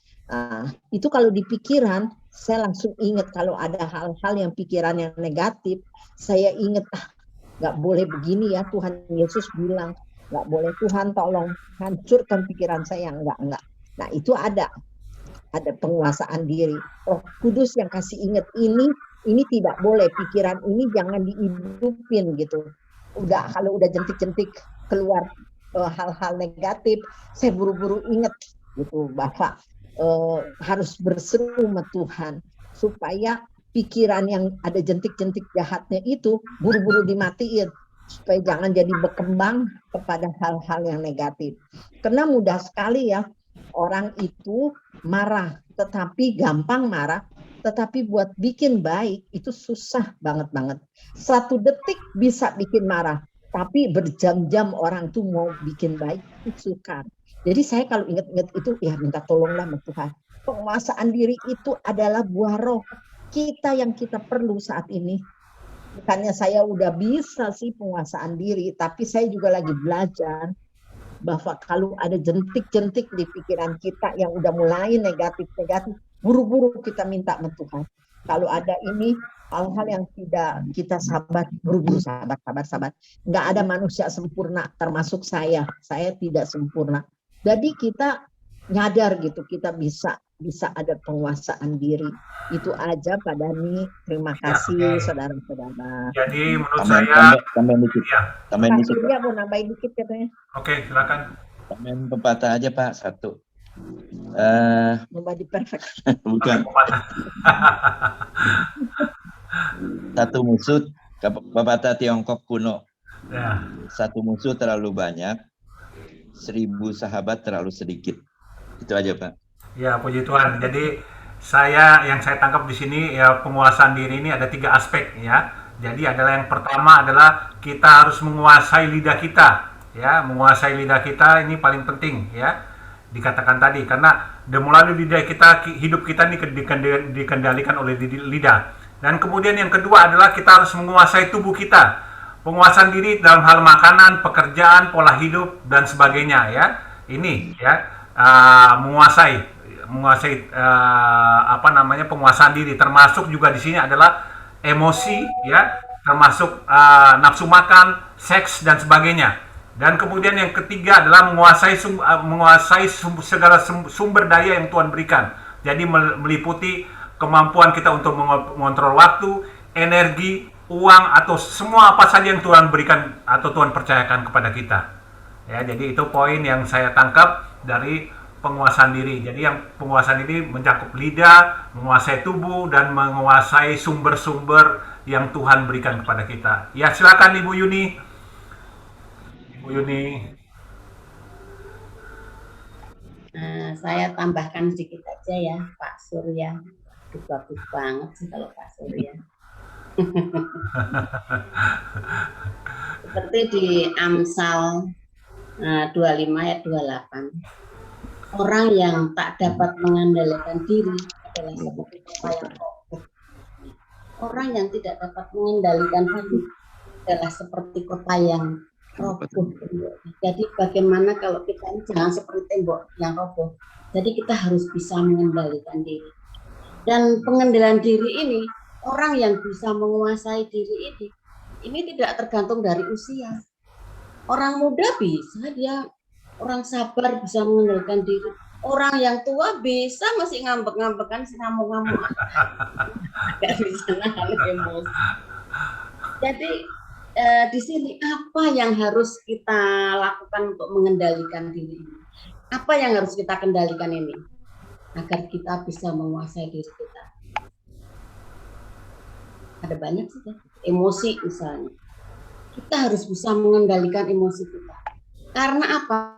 itu kalau di pikiran, saya langsung ingat kalau ada hal-hal yang pikiran yang negatif, saya ingat, nggak boleh begini ya, Tuhan Yesus bilang, nggak boleh, Tuhan tolong hancurkan pikiran saya, enggak. Nah itu ada penguasaan diri. Roh Kudus yang kasih ingat ini tidak boleh, pikiran ini jangan dihidupin gitu. Kalau udah jentik-jentik keluar hal-hal negatif, saya buru-buru ingat gitu, Bapak. Harus berseru sama Tuhan supaya pikiran yang ada jentik-jentik jahatnya itu buru-buru dimatiin supaya jangan jadi berkembang kepada hal-hal yang negatif. Karena mudah sekali ya orang itu marah, tetapi gampang marah, tetapi buat bikin baik itu susah banget. 1 detik bisa bikin marah, tapi berjam-jam orang tuh mau bikin baik itu sukar. Jadi saya kalau ingat-ingat itu ya minta tolonglah sama Tuhan. Penguasaan diri itu adalah buah roh kita yang kita perlu saat ini. Bukannya saya udah bisa sih penguasaan diri, tapi saya juga lagi belajar bahwa kalau ada jentik-jentik di pikiran kita yang udah mulai negatif-negatif, buru-buru kita minta sama Tuhan. Kalau ada ini hal-hal yang tidak kita sabar, buru-buru sabar. Nggak ada manusia sempurna, termasuk saya tidak sempurna. Jadi kita nyadar gitu, kita bisa ada penguasaan diri. Itu aja Pak Dani. Terima kasih saudara-saudara. Jadi menurut saya tambahin dikit. Tambahin dikit. Dia mau nambahin dikit katanya. Oke, silakan. Tambahin pepatah aja Pak, 1. Nobody perfect. Bukan. Satu musuh, pepatah Tiongkok kuno. Ya. 1 musuh terlalu banyak, 1000 sahabat terlalu sedikit. Itu aja Pak. Ya, puji Tuhan. Jadi yang saya tangkap di sini ya, penguasaan diri ini ada 3 aspek ya. Jadi adalah yang pertama adalah kita harus menguasai lidah kita ya. Menguasai lidah kita ini paling penting ya. Dikatakan tadi karena melalui lidah kita, hidup kita ini dikendalikan oleh lidah. Dan kemudian yang kedua adalah kita harus menguasai tubuh kita. Penguasaan diri dalam hal makanan, pekerjaan, pola hidup dan sebagainya ya. Ini ya menguasai penguasaan diri, termasuk juga di sini adalah emosi ya, termasuk nafsu makan, seks dan sebagainya. Dan kemudian yang ketiga adalah menguasai segala sumber daya yang Tuhan berikan. Jadi meliputi kemampuan kita untuk mengontrol waktu, energi, uang, atau semua apa saja yang Tuhan berikan atau Tuhan percayakan kepada kita. Ya, jadi itu poin yang saya tangkap dari penguasaan diri. Jadi yang penguasaan diri mencakup lidah, menguasai tubuh, dan menguasai sumber-sumber yang Tuhan berikan kepada kita. Ya, silakan Ibu Yuni. Ibu Yuni. Saya tambahkan sedikit aja ya, Pak Surya. Bagus banget sih kalau Pak Surya. Seperti di Amsal 25 ayat 28. Orang yang tak dapat mengendalikan diri adalah seperti kota yang roboh. Orang yang tidak dapat mengendalikan diri adalah seperti kota yang roboh. Jadi bagaimana kalau kita ini jangan seperti tembok yang roboh. Jadi kita harus bisa mengendalikan diri. Dan pengendalian diri ini, orang yang bisa menguasai diri ini tidak tergantung dari usia. Orang muda bisa, dia orang sabar bisa mengendalikan diri. Orang yang tua bisa masih ngambek-ngambekan, ngamuk-ngamuk. Gak bisa nahan emosi. Jadi di sini apa yang harus kita lakukan untuk mengendalikan diri ini? Apa yang harus kita kendalikan ini? Agar kita bisa menguasai diri kita. Ada banyak sih ya. Emosi misalnya. Kita harus bisa mengendalikan emosi kita. Karena apa?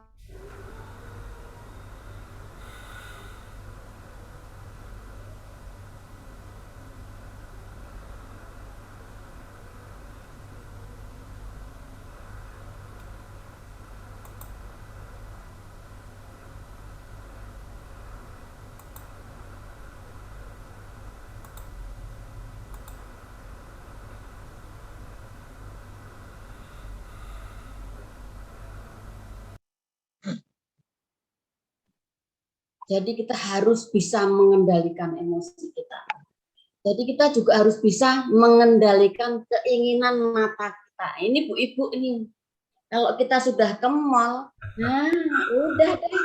Jadi kita harus bisa mengendalikan emosi kita. Jadi kita juga harus bisa mengendalikan keinginan mata kita. Ini Bu-ibu ini, kalau kita sudah ke mall, nah udah deh.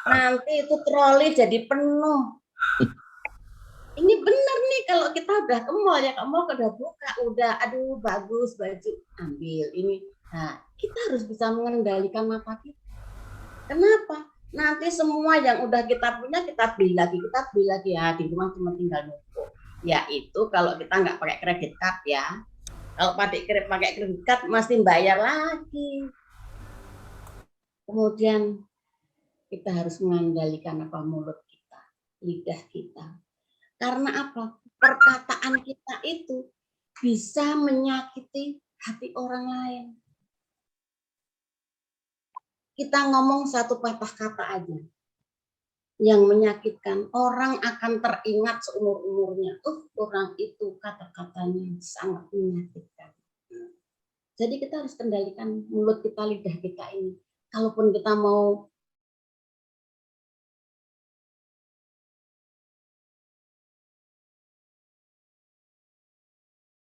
Nanti itu troli jadi penuh. Ini benar nih kalau kita udah ke mall ya, ke mall udah buka, udah aduh bagus baju, ambil ini. Nah, kita harus bisa mengendalikan mata kita. Kenapa? Nanti semua yang udah kita punya kita beli lagi ya, di rumah cuma tinggal numpuk. Ya itu kalau kita nggak pakai kredit card ya. Kalau pakai kredit card mesti bayar lagi. Kemudian kita harus mengendalikan mulut kita, lidah kita. Karena apa? Perkataan kita itu bisa menyakiti hati orang lain. Kita ngomong satu patah kata aja yang menyakitkan, orang akan teringat seumur-umurnya. Orang itu kata-katanya sangat menyakitkan. Jadi kita harus kendalikan mulut kita, lidah kita ini. Kalaupun kita mau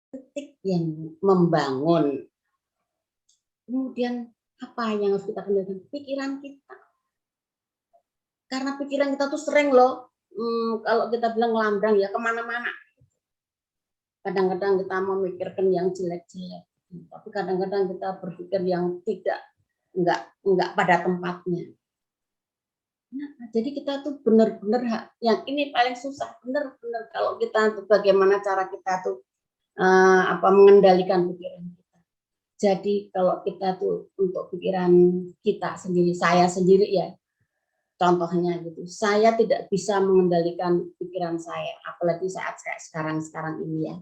kritik yang membangun, kemudian apa yang harus kita kendalikan? Pikiran kita. Karena pikiran kita tuh sering loh, kalau kita bilang ngelambrang ya kemana-mana. Kadang-kadang kita memikirkan yang jelek-jelek, tapi kadang-kadang kita berpikir yang enggak pada tempatnya. Nah, jadi kita tuh benar-benar yang ini paling susah, benar-benar kalau kita tuh bagaimana cara kita tuh mengendalikan pikiran kita. Jadi kalau kita tuh untuk pikiran kita sendiri, saya sendiri ya, contohnya gitu, saya tidak bisa mengendalikan pikiran saya, apalagi saat sekarang ini ya.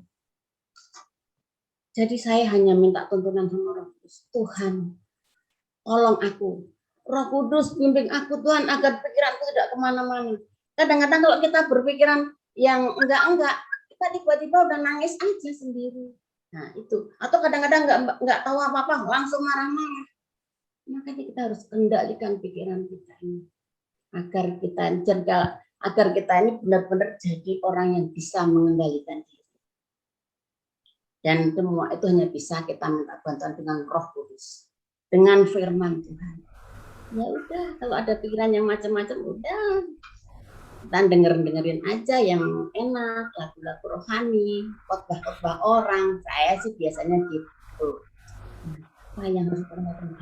Jadi saya hanya minta tuntunan sama Roh Kudus, Tuhan, tolong aku, Roh Kudus bimbing aku Tuhan agar pikiranku tidak kemana-mana. Kadang-kadang kalau kita berpikiran yang enggak, kita tiba-tiba udah nangis aja sendiri. Nah itu, atau kadang-kadang nggak tahu apa-apa, langsung marah-marah. Makanya kita harus kendalikan pikiran kita ini, agar kita ini benar-benar jadi orang yang bisa mengendalikan diri. Dan semua itu hanya bisa kita minta bantuan dengan Roh Kudus. dengan firman Tuhan. Ya udah, kalau ada pikiran yang macam-macam, udah dan dengerin aja yang enak, lagu-lagu rohani, khotbah-khotbah orang. Saya sih biasanya gitu. Apa yang harus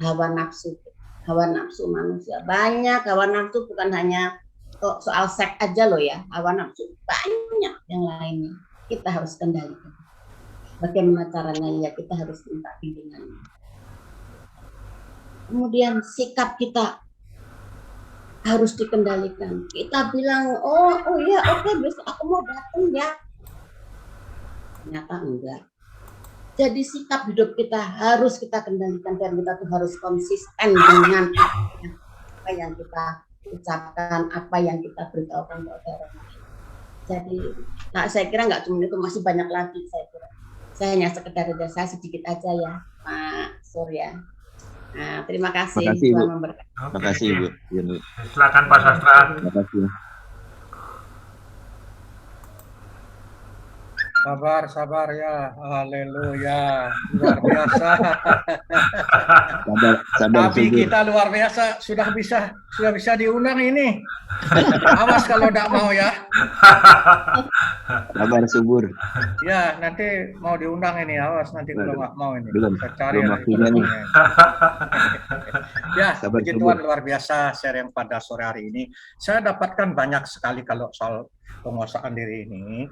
hawa nafsu manusia banyak. Hawa nafsu bukan hanya soal seks aja loh ya, hawa nafsu banyak yang lainnya. Kita harus kendalikan. Bagaimana caranya? Ya kita harus minta bimbingannya. Kemudian sikap kita harus dikendalikan. Kita bilang, oh ya oke, besok aku mau datang ya. Ternyata enggak. Jadi sikap hidup kita harus kita kendalikan, dan kita tuh harus konsisten dengan apa yang kita ucapkan, apa yang kita beritahukan kepada orang lain. Jadi, saya kira nggak cuma itu, masih banyak lagi saya kira. Saya hanya sekedar saya sedikit aja ya, Pak Surya. Nah, terima kasih. Terima kasih, Bu. Silakan Pak Sastra. Terima kasih. Sabar ya, haleluya, luar biasa. Tapi kita luar biasa, sudah bisa diundang ini. Awas kalau tidak mau ya. Sabar subur. Ya, nanti mau diundang ini, awas nanti kalau nggak mau ini. Belum waktunya nih. Ya, puji Tuhan, luar biasa sharing pada sore hari ini. Saya dapatkan banyak sekali kalau soal penguasaan diri ini.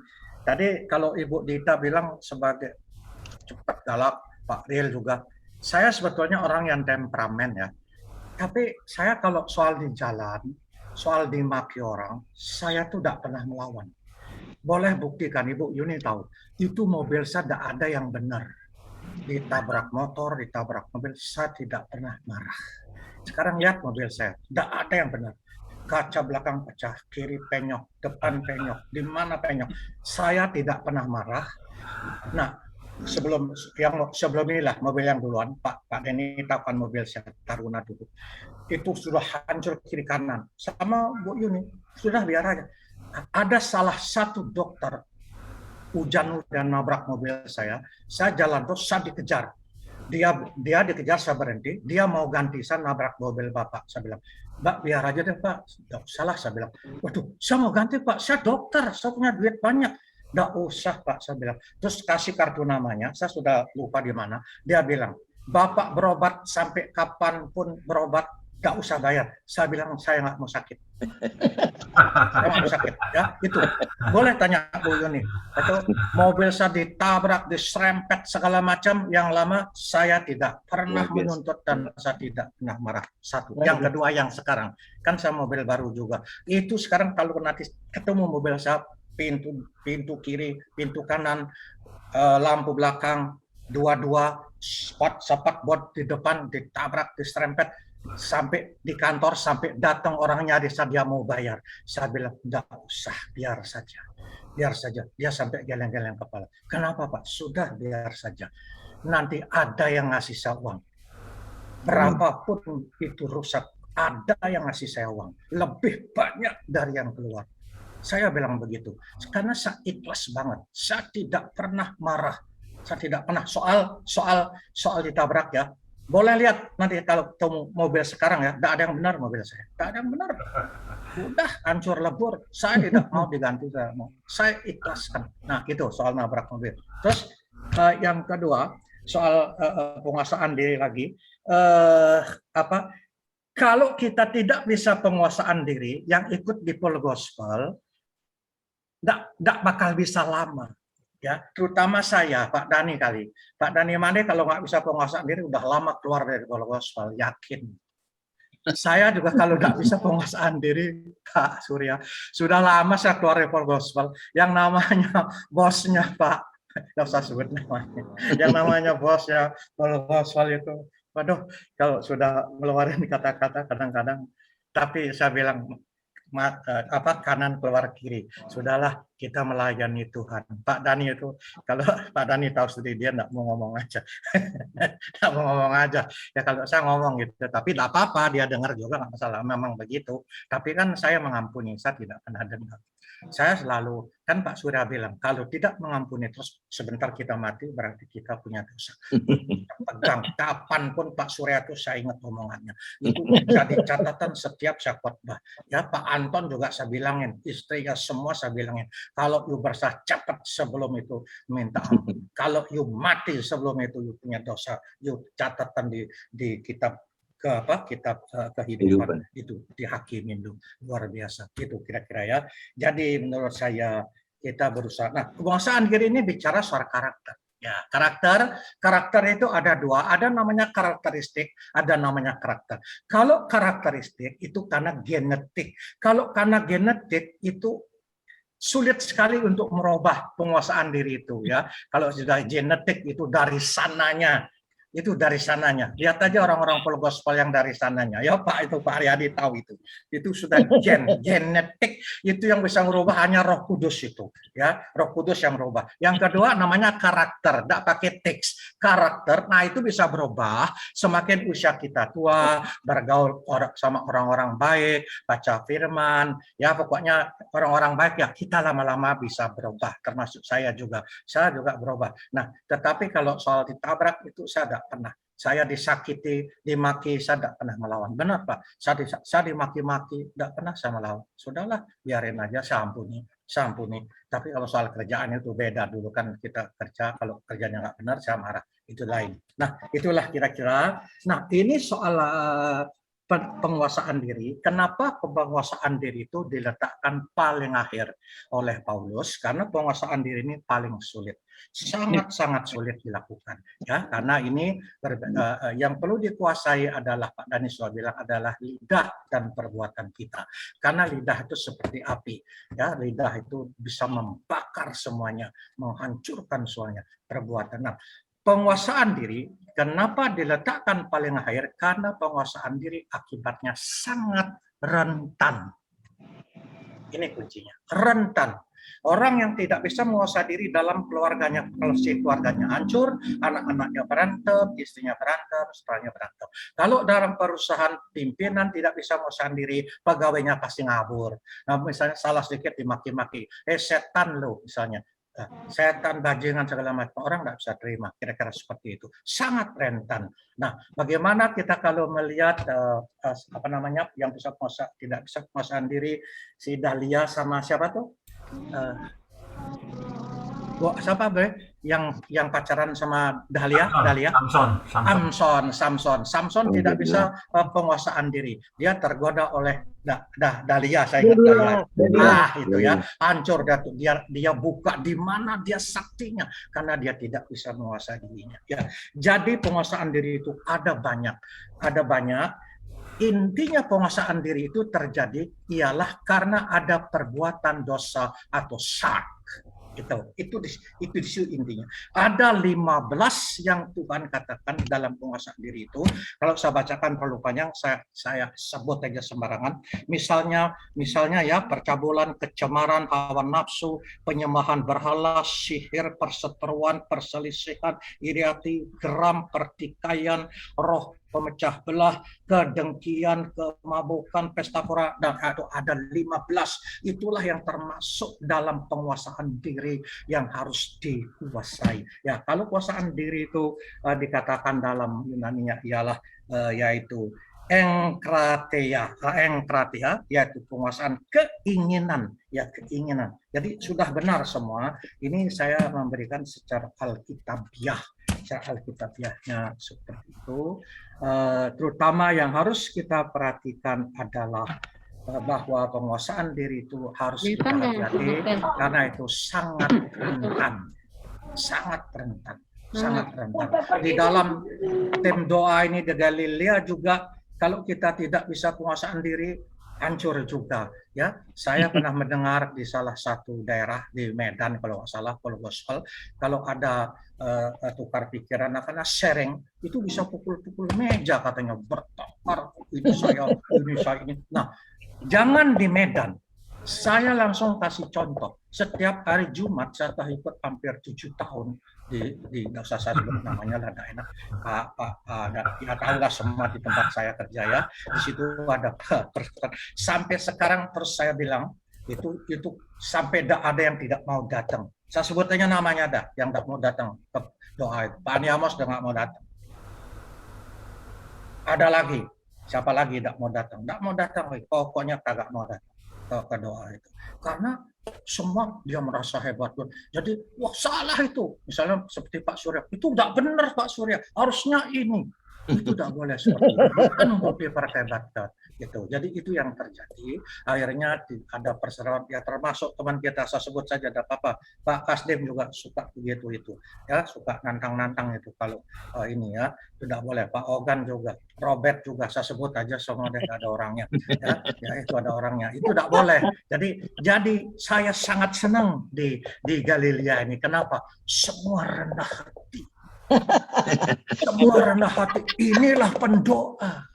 Tadi kalau Ibu Dita bilang sebagai cepat galak, Pak Riel juga, saya sebetulnya orang yang temperamen ya. Tapi saya kalau soal di jalan, soal dimaki orang, saya tuh tidak pernah melawan. Boleh buktikan, Ibu Yuni tahu, itu mobil saya tidak ada yang benar. Ditabrak motor, ditabrak mobil, saya tidak pernah marah. Sekarang lihat mobil saya, tidak ada yang benar. Kaca belakang pecah, kiri penyok, depan penyok, di mana penyok. Saya tidak pernah marah. Nah, sebelum inilah mobil yang duluan, Pak Denny tahu kan mobil saya Taruna dulu. Itu sudah hancur kiri kanan. Sama Bu Yuni, sudah biar aja. Ada salah satu dokter hujan nabrak mobil saya jalan terus, saya dikejar. Dia dikejar, saya berhenti, dia mau ganti, saya nabrak mobil Bapak. Saya bilang, Mbak biar aja deh Pak, nggak usah lah, saya bilang. Waduh, saya mau ganti Pak, saya dokter, saya punya duit banyak. Nggak usah Pak, saya bilang. Terus kasih kartu namanya, saya sudah lupa di mana. Dia bilang, Bapak berobat sampai kapanpun berobat, nggak usah bayar. Saya bilang, saya nggak mau sakit. Saya nggak mau sakit, ya itu. Boleh tanya Bu Yuni, itu mobil saya ditabrak, diserempet segala macam. Yang lama saya tidak pernah menuntut dan saya tidak pernah marah. Satu. Yang kedua, yang sekarang kan saya mobil baru juga. Itu sekarang kalau nanti ketemu mobil saya, pintu kiri, pintu kanan, lampu belakang, dua-dua, spot bot di depan, ditabrak, diserempet. Sampai di kantor, sampai datang orangnya dia mau bayar. Saya bilang, enggak usah, biar saja. Dia sampai geleng-geleng kepala. Kenapa Pak? Sudah, biar saja. Nanti ada yang ngasih saya uang. Berapapun itu rusak, ada yang ngasih saya uang. Lebih banyak dari yang keluar. Saya bilang begitu. Karena saya ikhlas banget. Saya tidak pernah marah. Saya tidak pernah soal ditabrak ya. Boleh lihat nanti kalau ketemu mobil sekarang ya, tidak ada yang benar mobil saya. Tidak ada yang benar. Udah hancur lebur. Saya tidak mau diganti. Saya ikhlaskan. Nah itu soal nabrak mobil. Terus yang kedua soal penguasaan diri lagi. Kalau kita tidak bisa penguasaan diri, yang ikut di Full Gospel, tidak bakal bisa lama. Ya, terutama saya, Pak Dani kali. Pak Dani Mande kalau nggak bisa penguasaan diri udah lama keluar dari Gospel, yakin. Saya juga kalau nggak bisa penguasaan diri, Pak Surya, sudah lama saya keluar dari Gospel. Yang namanya bosnya Pak, nggak usah sebut namanya. Yang namanya bosnya Gospel itu, waduh, kalau sudah ngeluarin kata-kata kadang-kadang, tapi saya bilang kanan keluar kiri, sudahlah. kita melayani Tuhan. Pak Dani itu, kalau Pak Dani tahu sendiri, dia nggak mau ngomong aja. Nggak mau ngomong aja. Ya kalau saya ngomong gitu, tapi tidak apa-apa, dia dengar juga nggak masalah, memang begitu. Tapi kan saya mengampuni, saya tidak pernah dendam. Saya selalu, kan Pak Surya bilang, kalau tidak mengampuni terus sebentar kita mati, berarti kita punya dosa. Pegang, kapanpun Pak Surya itu saya ingat omongannya. Itu jadi catatan setiap saya khotbah. Ya Pak Anton juga saya bilangin, istrinya semua saya bilangin, kalau you bersah cepat sebelum itu minta ampun. Kalau you mati sebelum itu you punya dosa, you catatan di kitab kitab kehidupan itu dihakimin dulu. Luar biasa itu kira-kira ya. Jadi menurut saya kita berusaha. Nah, penguasaan diri ini bicara soal karakter. Ya, karakter itu ada dua, ada namanya karakteristik, ada namanya karakter. Kalau karakteristik itu karena genetik. Kalau karena genetik itu sulit sekali untuk merubah penguasaan diri itu ya. Kalau sudah genetik itu dari sananya. Itu dari sananya. Lihat aja orang-orang full gospel yang dari sananya. Ya Pak, itu Pak Aryadi tahu itu. Itu sudah genetik. Itu yang bisa merubah hanya Roh Kudus itu. Ya, Roh Kudus yang merubah. Yang kedua namanya karakter. Tidak pakai teks. Karakter, nah itu bisa berubah semakin usia kita tua, bergaul sama orang-orang baik, baca firman. Ya pokoknya orang-orang baik ya kita lama-lama bisa berubah. Termasuk saya juga. Saya juga berubah. Nah, tetapi kalau soal ditabrak itu saya tidak pernah. Saya disakiti, dimaki, saya tidak pernah melawan. Benar Pak, saya dimaki-maki, tidak pernah saya melawan. Sudahlah, biarin aja, saya ampuni. Tapi kalau soal kerjaan itu beda. Dulu kan kita kerja, kalau kerjanya nggak benar, saya marah. Itu lain. Nah, itulah kira-kira. Nah, ini soal penguasaan diri. Kenapa penguasaan diri itu diletakkan paling akhir oleh Paulus? Karena penguasaan diri ini paling sulit. Sangat-sangat sulit dilakukan. Ya, karena ini yang perlu dikuasai adalah, Pak Dani sudah bilang, adalah lidah dan perbuatan kita. Karena lidah itu seperti api. Ya, lidah itu bisa membakar semuanya, menghancurkan semuanya. Perbuatan. Nah, penguasaan diri, kenapa diletakkan paling akhir? Karena penguasaan diri akibatnya sangat rentan. Ini kuncinya, rentan. Orang yang tidak bisa menguasai diri dalam keluarganya, kalau si keluarganya hancur, anak-anaknya berantem, istrinya berantem, setelahnya berantem. Kalau dalam perusahaan pimpinan tidak bisa menguasai diri, pegawainya pasti ngabur. Nah, misalnya salah sedikit dimaki-maki, setan lo misalnya. Setan, bajingan, segala macam, orang tidak bisa terima, kira-kira seperti itu, sangat rentan. Nah, bagaimana kita kalau melihat yang bisa tidak bisa penguasaan diri, si Dahlia sama siapa tuh, siapa yang pacaran sama Dahlia? Samson tidak bisa penguasaan diri, dia tergoda oleh Dahlia, saya ingat Dahlia. Itu ya, hancur dia buka di mana dia saktinya karena dia tidak bisa menguasai dirinya. Ya, jadi penguasaan diri itu ada banyak. Intinya penguasaan diri itu terjadi ialah karena ada perbuatan dosa atau syak. Itu intinya. Ada 15 yang Tuhan katakan dalam penguasaan diri itu. Kalau saya bacakan terlalu panjang, saya sebut aja sembarangan. Misalnya ya, percabulan, kecemaran, hawa nafsu, penyembahan berhala, sihir, perseteruan, perselisihan, iri hati, geram, pertikaian, roh pemecah belah, kedengkian, kemabukan, pesta pora, dan ada 15. Itulah yang termasuk dalam penguasaan diri yang harus dikuasai. Ya, kalau penguasaan diri itu dikatakan dalam Yunani-nya ialah yaitu engkratia, yaitu penguasaan keinginan, ya keinginan. Jadi sudah benar semua. Ini saya memberikan secara alkitabiah. Alkitabiahnya seperti itu. Terutama yang harus kita perhatikan adalah bahwa penguasaan diri itu harus kita hati-hati karena itu sangat rentan. Di dalam tim doa ini di Galilea juga, kalau kita tidak bisa penguasaan diri, hancur juga. Ya, saya pernah mendengar di salah satu daerah di Medan, kalau nggak salah, kalau gospel, kalau ada tukar pikiran, karena sharing itu bisa pukul-pukul meja katanya, bertengkar ini saya ini. Nah, jangan di Medan, Saya langsung kasih contoh. Setiap hari Jumat saya telah ikut hampir 7 tahun di nggak usah saya sebut namanya lah, nggak enak. Ya tahu lah semua di tempat saya kerja ya. Di situ ada sampai sekarang terus saya bilang itu sampai ada yang tidak mau datang. Saya sebut aja namanya ada yang tidak mau datang ke doa itu. Pak Ani Amos udah nggak mau datang. Ada lagi, siapa lagi tidak mau datang? Tidak mau datang, pokoknya kagak mau datang ke doa itu. Karena semua dia merasa hebat. Jadi, wah salah itu. Misalnya seperti Pak Surya, itu tidak benar Pak Surya, harusnya ini. Itu tidak boleh seperti itu. Kan untuk diperhebatkan. Gitu. Jadi itu yang terjadi. Akhirnya ada perseteruan, ya termasuk teman kita, saya sebut saja, ada Pak Kasdim juga suka begitu itu. Ya, suka nantang-nantang itu kalau ini ya. Tidak boleh. Pak Ogan juga, Robert juga, saya sebut aja semua ada orangnya. Ya, itu ada orangnya. Itu tidak boleh. Jadi saya sangat senang di Galilea ini. Kenapa? Semua rendah hati. Semua rendah hati. Inilah pendoa.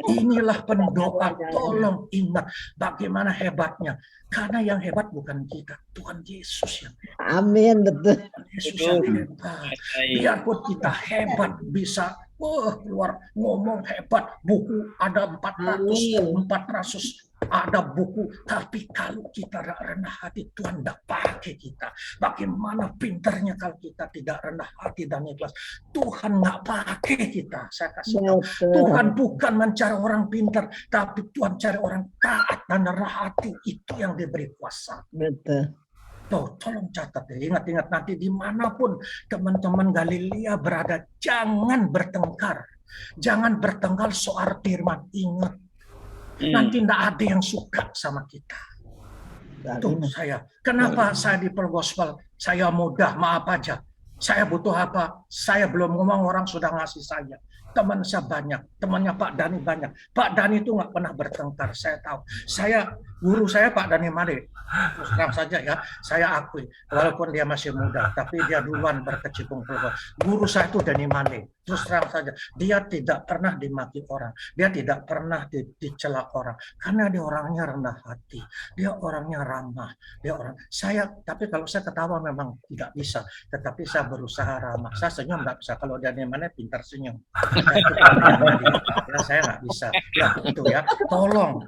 Inilah pendoa. Tolong ingat bagaimana hebatnya. Karena yang hebat bukan kita, Tuhan Yesus yang hebat. Amin, betul. Yesus yang hebat. Biarpun kita hebat bisa keluar ngomong hebat, buku ada 400 ada buku, tapi kalau kita rendah hati, Tuhan tidak pakai kita. Bagaimana pinternya kalau kita tidak rendah hati dan ikhlas, Tuhan nggak pakai kita. Saya kasih tahu, Tuhan bukan mencari orang pintar, tapi Tuhan cari orang taat dan rendah hati. Itu yang diberi kuasa. Betul. Tuh, tolong catat ya. Ingat-ingat nanti dimanapun teman-teman Galilea berada, jangan bertengkar. Jangan bertengkar soal firman. Ingat, nanti tidak ada yang suka sama kita. Tuh saya. Kenapa saya di Pearl Gospel? Saya mudah, maaf aja. Saya butuh apa? Saya belum ngomong, orang sudah ngasih saya. Teman saya banyak, temannya Pak Dani banyak. Pak Dani itu nggak pernah bertengkar, saya tahu. Guru saya Pak Dani Made. Terus terang saja ya, saya akui, walaupun dia masih muda, tapi dia duluan berkecimpung keluar. Guru saya itu Dani Made. Terus terang saja, dia tidak pernah dimaki orang, dia tidak pernah dicela orang, karena dia orangnya rendah hati, dia orangnya ramah, tapi kalau saya ketawa memang tidak bisa, tetapi saya berusaha ramah, saya senyum nggak bisa, kalau Dani Made pintar senyum. Ya, saya nggak bisa. Ya, itu ya. Tolong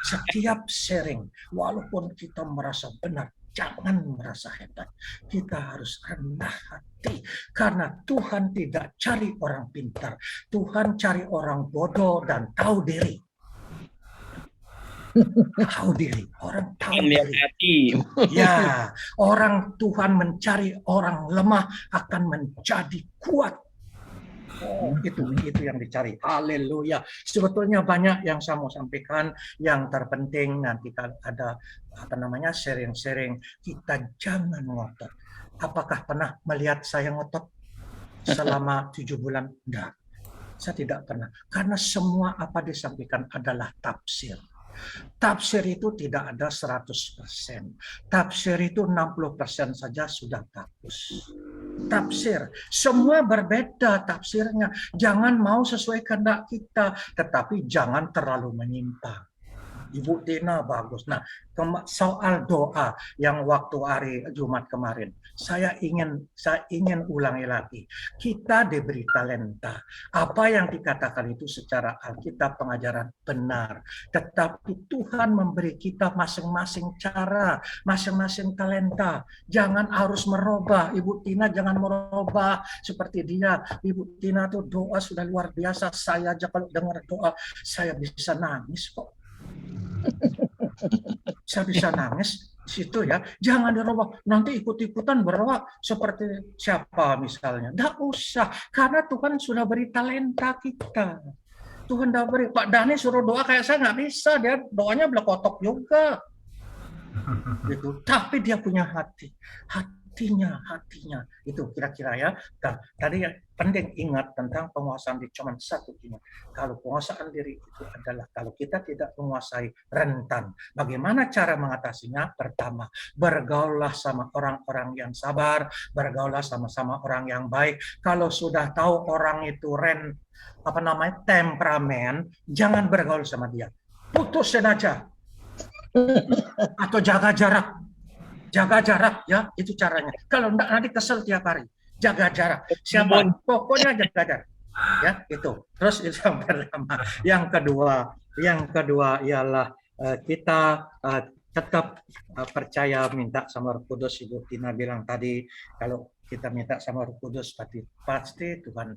setiap sharing, walaupun kita merasa benar, jangan merasa hebat. Kita harus rendah hati. Karena Tuhan tidak cari orang pintar. Tuhan cari orang bodoh dan tahu diri. Tahu diri. Orang tahu diri. Ya, orang Tuhan mencari orang lemah akan menjadi kuat. Oh, itu yang dicari. Haleluya. Sebetulnya banyak yang saya mau sampaikan. Yang terpenting nanti ada sharing-sharing. Kita jangan ngotot. Apakah pernah melihat saya ngotot selama 7 bulan? Enggak. Saya tidak pernah. Karena semua apa disampaikan adalah tafsir. Tafsir itu tidak ada 100%. Tafsir itu 60% saja sudah bagus. Tafsir, semua berbeda tafsirnya. Jangan mau sesuai kehendak kita, tetapi jangan terlalu menyimpang. Ibu Tina bagus. Nah, soal doa yang waktu hari Jumat kemarin, saya ingin ulangi lagi. Kita diberi talenta. Apa yang dikatakan itu secara Alkitab pengajaran benar. Tetapi Tuhan memberi kita masing-masing cara, masing-masing talenta. Jangan harus merubah. Ibu Tina jangan merubah seperti dia. Ibu Tina tuh doa sudah luar biasa. Saya aja kalau dengar doa, saya bisa nangis kok. Saya bisa nangis di situ ya. Jangan dirubah. Nanti ikut-ikutan berdoa seperti siapa misalnya. Tidak usah. Karena Tuhan sudah beri talenta kita. Tuhan sudah beri. Pak Dani suruh doa kayak saya nggak bisa. Dia doanya belekotok juga. Gitu. Tapi dia punya hati. Hatinya. Itu kira-kira ya. Dan tadi penting ingat tentang penguasaan diri. Cuma satu ini. Kalau penguasaan diri itu adalah kalau kita tidak menguasai rentan. Bagaimana cara mengatasinya? Pertama, bergaullah sama orang-orang yang sabar. Bergaullah sama-sama orang yang baik. Kalau sudah tahu orang itu temperamen, jangan bergaul sama dia. Putusin aja. Atau jaga jarak. Jaga jarak ya, itu caranya. Kalau enggak nanti kesel tiap hari. Jaga jarak. Siapa? Pokoknya jaga jarak. Ya, itu. Terus itu yang pertama. Yang kedua ialah kita tetap percaya minta sama Roh Kudus. Ibu Tina bilang tadi, kalau kita minta sama Roh Kudus pasti Tuhan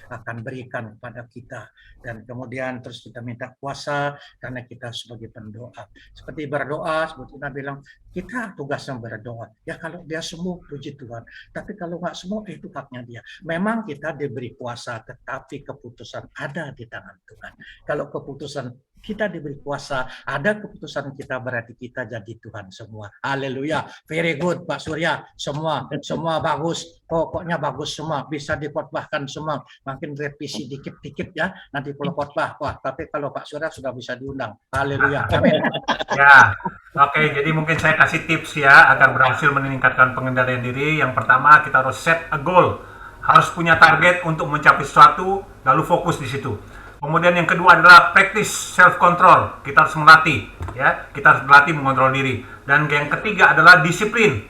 akan berikan kepada kita. Dan kemudian terus kita minta kuasa karena kita sebagai pendoa. Seperti berdoa, Ibu Tina bilang kita tugasnya berdoa. Ya kalau dia sembuh, puji Tuhan. Tapi kalau nggak sembuh, itu haknya dia. Memang kita diberi kuasa, tetapi keputusan ada di tangan Tuhan. Kalau keputusan kita diberi kuasa, ada keputusan kita, berarti kita jadi Tuhan semua. Haleluya. Very good Pak Surya. Semua bagus. Pokoknya bagus semua. Bisa dikotbahkan semua. Makin revisi dikit-dikit ya. Nanti kalau khotbah. Wah, tapi kalau Pak Surya sudah bisa diundang. Haleluya. Amin. Ya, oke. Jadi mungkin saya kasih tips ya agar berhasil meningkatkan pengendalian diri. Yang pertama, kita harus set a goal. Harus punya target untuk mencapai sesuatu, lalu fokus di situ. Kemudian yang kedua adalah practice self control. Kita harus melatih, ya. Kita harus berlatih mengontrol diri. Dan yang ketiga adalah disiplin.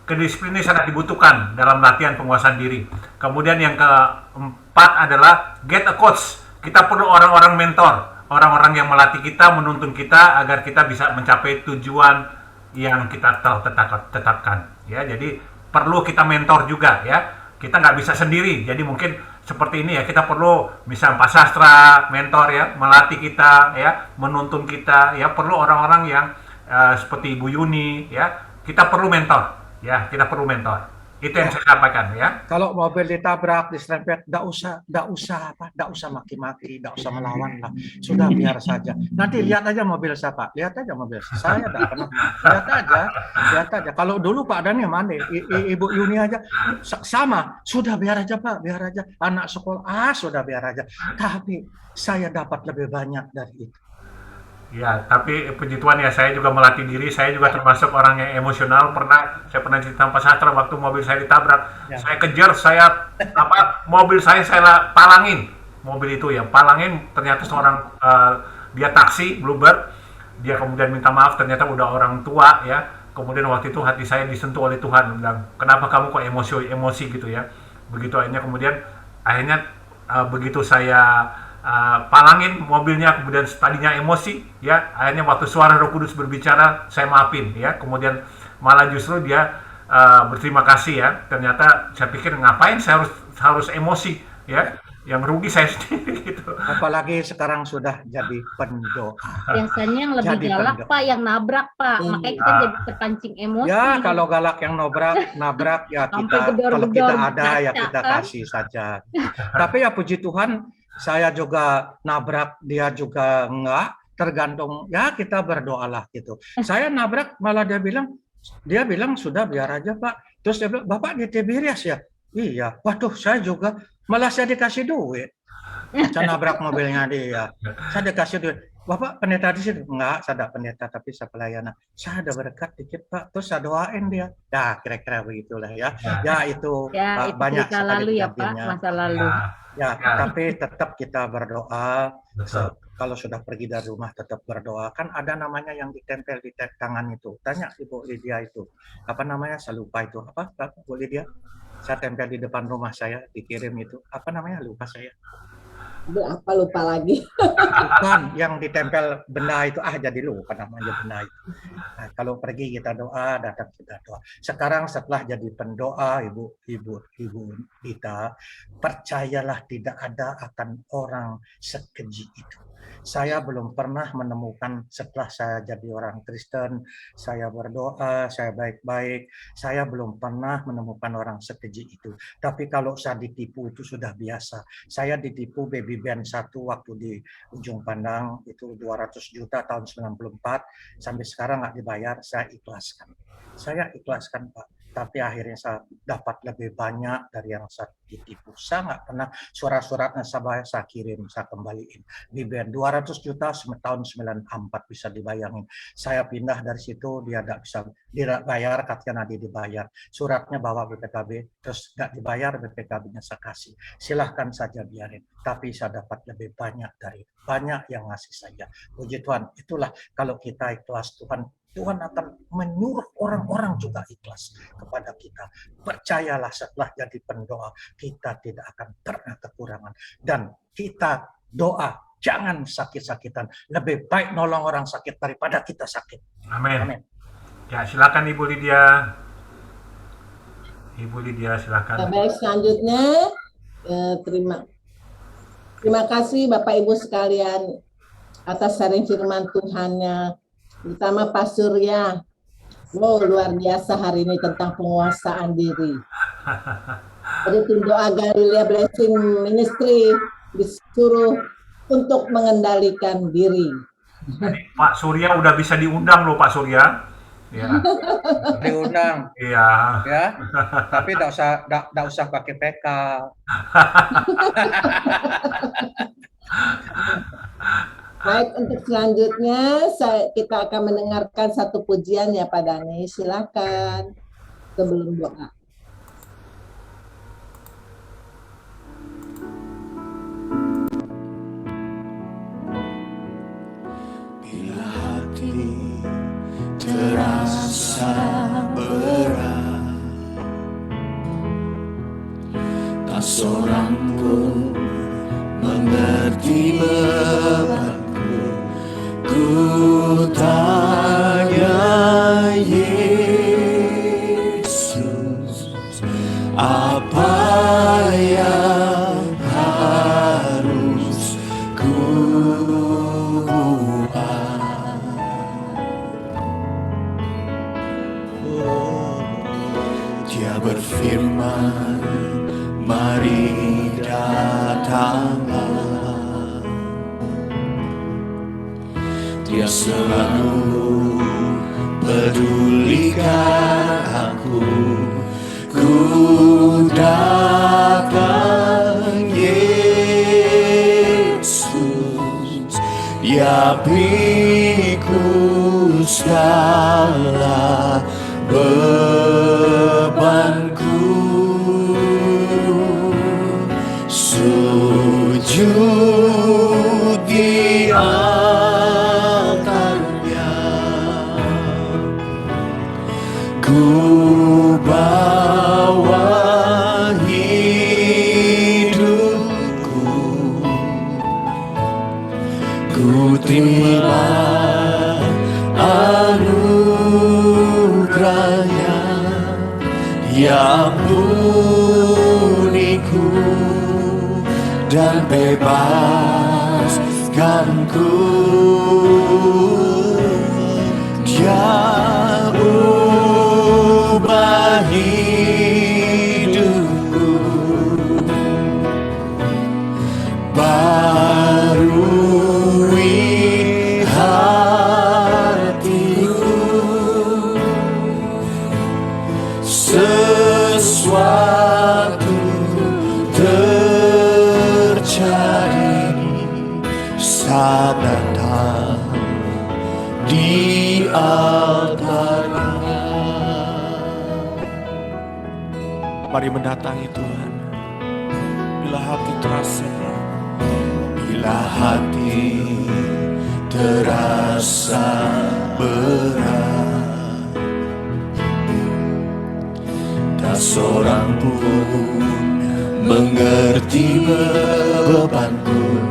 Kedisiplinan sangat dibutuhkan dalam latihan penguasaan diri. Kemudian yang keempat adalah get a coach. Kita perlu orang-orang mentor, orang-orang yang melatih kita, menuntun kita agar kita bisa mencapai tujuan yang kita telah tetapkan. Ya, jadi perlu kita mentor juga, ya. Kita nggak bisa sendiri. Jadi mungkin seperti ini ya, kita perlu misal Pak Sastra mentor ya, melatih kita ya, menuntun kita ya, perlu orang-orang yang seperti Ibu Yuni ya, kita perlu mentor ya, kita perlu mentor. Itu yang saya sampaikan ya. Kalau mobil ditabrak, diserempet, enggak usah maki-maki, enggak usah melawan lah. Sudah biar saja. Nanti lihat aja mobil siapa. Lihat aja mobil saya enggak pernah. Lihat aja. Kalau dulu Pak Dani mana? Ibu Yuni aja sama. Sudah biar aja Pak, biar aja. Anak sekolah sudah biar aja. Tapi saya dapat lebih banyak dari itu. Ya, tapi puji Tuhan ya, saya juga melatih diri. Saya juga termasuk orang yang emosional. Saya pernah cerita Pak Sastra waktu mobil saya ditabrak. Ya. Saya kejar, mobil saya palangin. Mobil itu ya, palangin. Ternyata seorang dia taksi Bluebird. Dia kemudian minta maaf. Ternyata udah orang tua ya. Kemudian waktu itu hati saya disentuh oleh Tuhan. Bilang, kenapa kamu kok emosi gitu ya? Begitu akhirnya begitu saya palangin mobilnya, kemudian tadinya emosi ya, akhirnya waktu suara Roh Kudus berbicara saya maafin ya, kemudian malah justru dia berterima kasih ya. Ternyata saya pikir ngapain saya harus emosi ya, yang rugi saya sendiri gitu. Apalagi sekarang sudah jadi pendoa. Biasanya yang lebih galak Pak, yang nabrak Pak, makanya kita jadi terpancing emosi. Ya kalau galak yang nabrak ya kita, kalau kita ada ya kita kasih saja. Tapi ya puji Tuhan, saya juga nabrak, dia juga enggak, tergantung ya, kita berdoalah gitu. Saya nabrak malah dia bilang sudah biar aja Pak. Terus dia bilang, Bapak di Tiberias ya? Iya. Waduh, saya juga, malah saya dikasih duit. Saya nabrak mobilnya dia. Saya dikasih duit. Bapak pendeta di situ? Enggak, saya tidak pendeta, tapi saya pelayanan. Saya ada berkat dikit Pak, terus saya doain dia. Ya kira-kira begitulah ya. Ya itu banyak sekali ya Pak, masa lalu. Ya, tapi tetap kita berdoa. Kalau sudah pergi dari rumah tetap berdoa. Kan ada namanya yang ditempel di tangan itu. Tanya Ibu Lydia itu. Apa namanya? Saya lupa itu. Apa Bu Lydia? Saya tempel di depan rumah saya, dikirim itu. Apa namanya? Lupa saya. Lupa lagi. Bukan yang ditempel benda itu, jadi lupa namanya benda itu. Nah, kalau pergi kita doa, datang kita doa. Sekarang setelah jadi pendoa, Ibu Dita, percayalah tidak ada akan orang sekeji itu. Saya belum pernah menemukan setelah saya jadi orang Kristen, saya berdoa, saya baik-baik, saya belum pernah menemukan orang sekeji itu. Tapi kalau saya ditipu itu sudah biasa. Saya ditipu baby band 1 waktu di Ujung Pandang, itu 200 juta tahun 94, sampai sekarang nggak dibayar, saya ikhlaskan. Saya ikhlaskan Pak. tapi akhirnya saya dapat lebih banyak dari yang saya ditipu. Saya nggak pernah surat-suratnya saya kirim, saya kembaliin. BBM 200 juta tahun 94 bisa dibayangin. Saya pindah dari situ, dia tidak bayar, katanya nanti dibayar. Suratnya bawa BPKB, terus nggak dibayar, BPKB-nya saya kasih. Silahkan saja biarin. Tapi saya dapat lebih banyak dari banyak yang ngasih saya. Puji Tuhan, itulah kalau kita ikhlas Tuhan akan menyuruh orang-orang juga ikhlas kepada kita. Percayalah, setelah jadi pendoa, kita tidak akan pernah kekurangan. Dan kita doa, jangan sakit-sakitan. Lebih baik nolong orang sakit daripada kita sakit. Amin. Amin. Ya, silakan Ibu Lydia. Ibu Lydia, silakan. Baik, selanjutnya terima kasih Bapak Ibu sekalian atas sharing firman Tuhannya. Terutama Pak Surya, luar biasa hari ini tentang penguasaan diri. Jadi tim doa Galilea Blessing Ministry disuruh untuk mengendalikan diri. Pak Surya udah bisa diundang loh Pak Surya. Ya. Diundang. Iya. Ya. Tapi enggak usah pakai PK. Baik, untuk selanjutnya kita akan mendengarkan satu pujian ya Pak Dani. Silakan sebelum doa. Bila hati terasa berat, tak seorang pun mengerti beban. Ku tanya Yesus, apa yang harus ku buat? Dia berfirman, mari datanglah. Dia selalu pedulikan aku. Ku datang Yesus, ya pikul segala bebanku. Sujud di ku bawa hidupku, ku terima anugerahnya, ya ampuniku dan bebaskanku. Dia ubah hidupku, barui hatiku, sesuatu terjadi saat datang di altarnya. Mari mendatangi Tuhan. Bila hati terasa berat, bila hati terasa berat, tak seorang pun mengerti bebanku.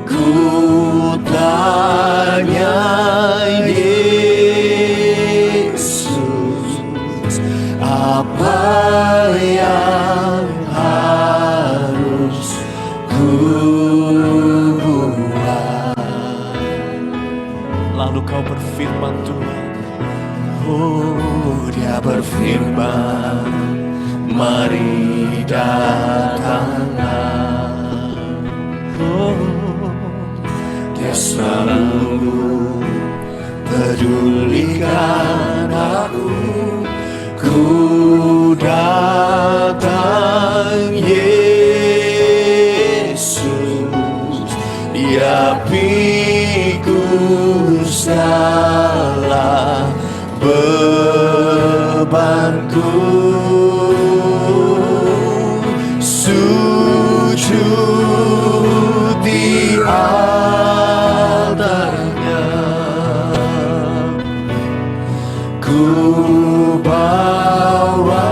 Ku tanya Yesus, apa yang harus ku buat? Lalu kau berfirman Tuhan, oh dia berfirman, mari datanglah. Oh, dia selalu pedulikan aku. Ku tapi ku salah bebanku, sujud di altarnya, ku bawa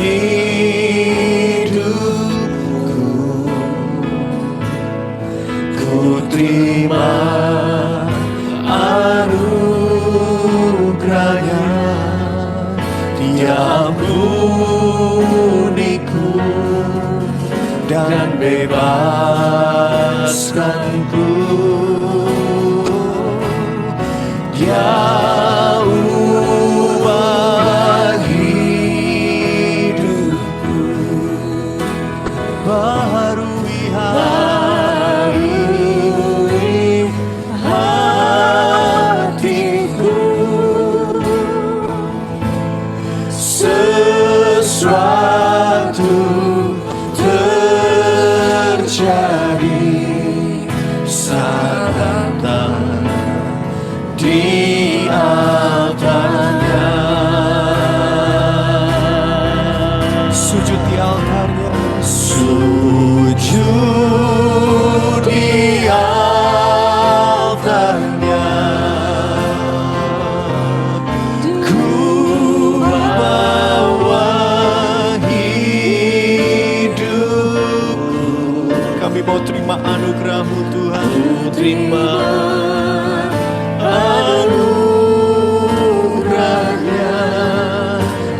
hidupku, ku terima anugerahnya, Dia ampuniku dan bebaskanku. Dia ubah hidupku, baharui hatiku, sesuatu terjadi saat datang di altarnya, sujud di altarnya, sujud di altarnya, ku bawa hidupku. Kami mau terima anugerah-Mu Tuhan, ku terima anugerahnya,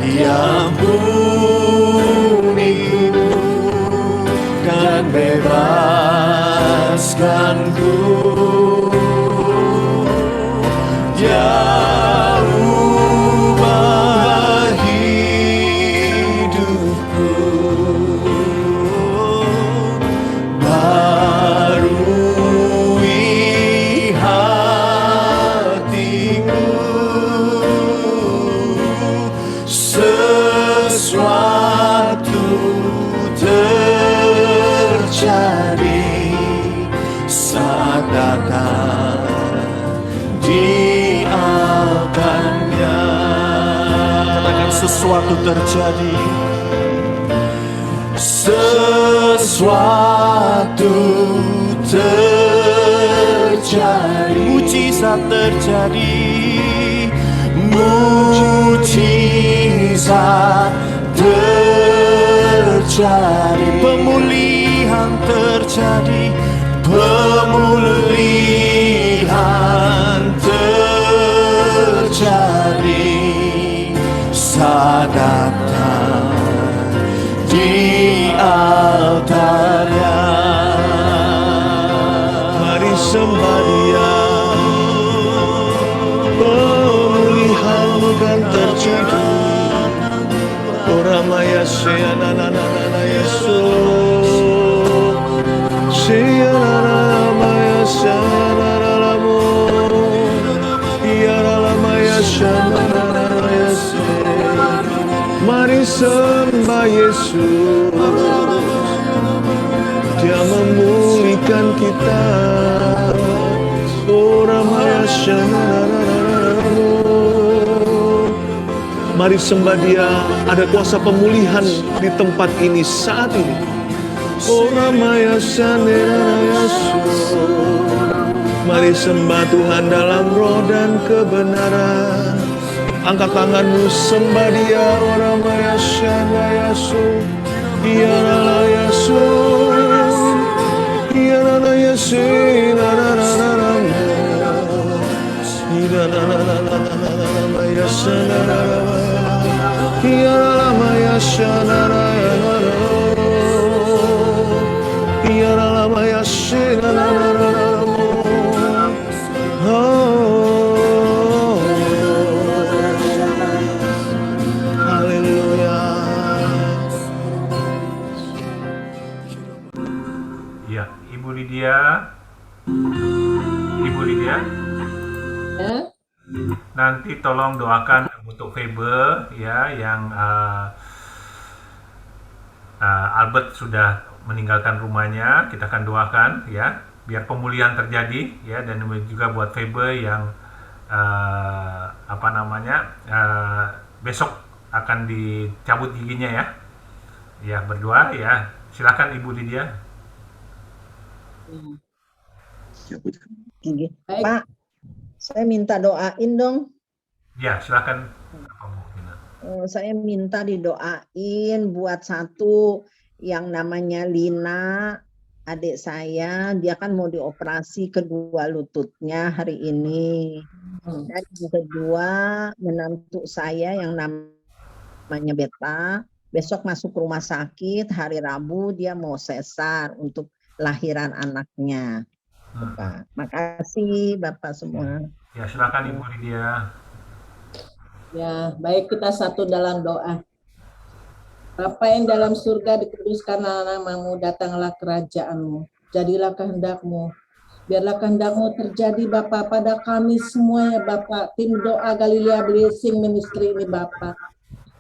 Dia ampuniku dan bebaskanku. Dia ubah hidupku, barui hatiku, sesuatu terjadi saat datang di altarnya. Katakan sesuatu terjadi, sesuatu terjadi, mujizat terjadi, mujizat terjadi, pemulihan terjadi, pemulihan terjadi saat datang di altarnya. Mari sembah Dia, pemulihan akan terjadi. Oramaya seanana Yesus, seanana seanana Yaramaya seanana Yesus. Mari sembah Yesus, Dia memulihkan kita. Oramaya seanana. Mari sembah Dia, ada kuasa pemulihan di tempat ini saat ini. Oramaya seanana Yesus. Mari sembah Tuhan dalam roh dan kebenaran. Angkat tanganmu, sembah Dia. Oramaya seanana Yesus. Iyanala Yesus. Iyanala Yesus. Iyanala Yesus. Ya, Ibu Lydia. Ibu Lydia. Ya. Nanti tolong doakan untuk Febe ya, yang Albert sudah meninggalkan rumahnya. Kita akan doakan ya, biar pemulihan terjadi ya, dan juga buat Febe yang besok akan dicabut giginya ya. Ya, berdoa ya. Silakan Ibu Lydia. Gigi. Pak, saya minta doain dong. Ya, silakan. Saya minta didoain buat satu yang namanya Lina, adik saya, dia kan mau dioperasi kedua lututnya hari ini. Dan yang kedua, menantu saya yang namanya Beta, besok masuk rumah sakit, hari Rabu dia mau sesar untuk lahiran anaknya. Bapak. Makasih Bapak semua. Ya, silakan Ibu Lydia. Ya, baik, kita satu dalam doa. Bapa yang dalam surga, dikuduskanlah namamu, datanglah kerajaanmu, jadilah kehendak-Mu. Biarlah kehendak-Mu terjadi Bapa pada kami semua ya Bapa, tim doa Galilea Blessing Ministry ini Bapa.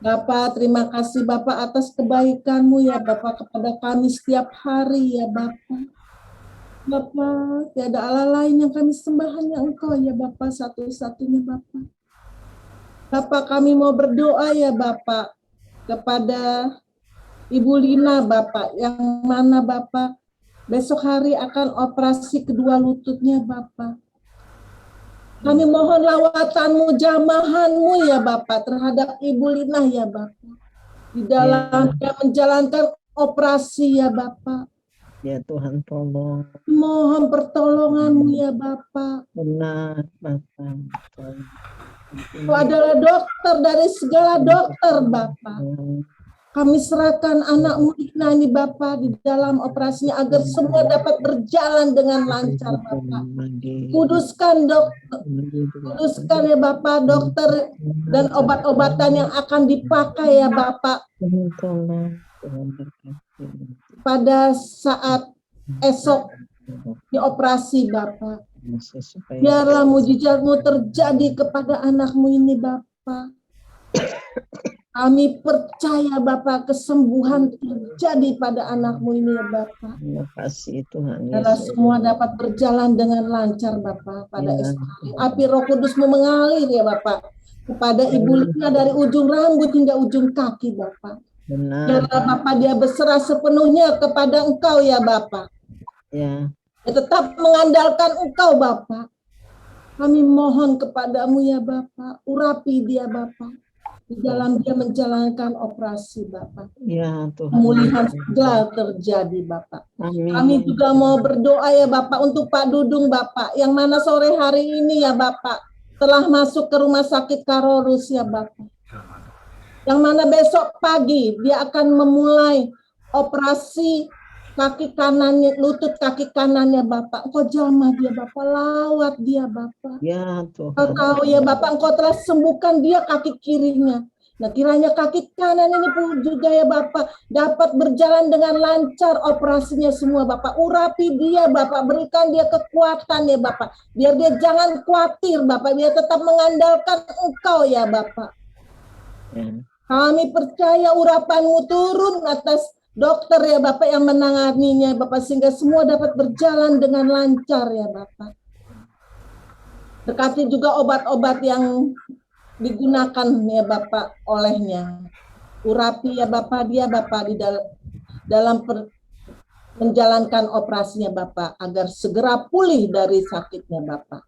Bapa, terima kasih Bapa atas kebaikan-Mu ya Bapa kepada kami setiap hari ya Bapa. Bapa, tiada Allah lain yang kami sembah, hanya Engkau ya Bapa, satu-satunya Bapa. Bapak, kami mau berdoa ya Bapak kepada Ibu Lina Bapak, yang mana Bapak besok hari akan operasi kedua lututnya Bapak. Kami mohon lawatan-Mu, jamahan-Mu ya Bapak terhadap Ibu Lina ya Bapak. Di dalam dia menjalankan operasi ya Bapak. Ya Tuhan tolong. Mohon pertolongan-Mu ya Bapak. Benar Bapak. Itu adalah dokter dari segala dokter Bapak. Kami serahkan anak-Mu Lina ini Bapak di dalam operasinya agar semua dapat berjalan dengan lancar Bapak. Kuduskan dokter, kuduskan ya Bapak dokter dan obat-obatan yang akan dipakai ya Bapak. Pada saat esok dioperasi Bapak. Biarlah mujizat-Mu terjadi kepada anak-Mu ini Bapak. Kami percaya Bapak kesembuhan terjadi pada anak-Mu ini ya Bapak. Terima kasih Tuhan. Biarlah semua dapat berjalan dengan lancar Bapak pada esok hari. Api Roh Kudus-Mu mengalir ya Bapak kepada Ibu Lina dari ujung rambut hingga ujung kaki Bapak. Biarlah Bapak dia berserah sepenuhnya kepada Engkau ya Bapak. Ya. Tetap mengandalkan Engkau Bapak. Kami mohon kepadamu ya Bapak, urapi dia Bapak. Di dalam dia menjalankan operasi Bapak. Ya Tuhan. Pemulihan segala terjadi Bapak. Amin. Kami juga mau berdoa ya Bapak untuk Pak Dudung Bapak. Yang mana sore hari ini ya Bapak telah masuk ke rumah sakit Karolus ya Bapak. Yang mana besok pagi dia akan memulai operasi kaki kanannya, lutut kaki kanannya Bapak. Engkau jamah dia Bapak, lawat dia Bapak. Ya Tuhan. Engkau tahu ya Bapak, Engkau telah sembuhkan dia kaki kirinya. Nah kiranya kaki kanan ini pun juga ya Bapak dapat berjalan dengan lancar operasinya semua Bapak. Urapi dia Bapak, berikan dia kekuatan ya Bapak. Biar dia jangan khawatir Bapak, biar tetap mengandalkan Engkau ya Bapak. Kami percaya urapan-Mu turun atas dokter ya Bapak yang menanganinya Bapak, sehingga semua dapat berjalan dengan lancar ya Bapak. Berkati juga obat-obat yang digunakan ya Bapak olehnya. Urapi ya Bapak dia Bapak di dalam menjalankan operasinya Bapak agar segera pulih dari sakitnya Bapak.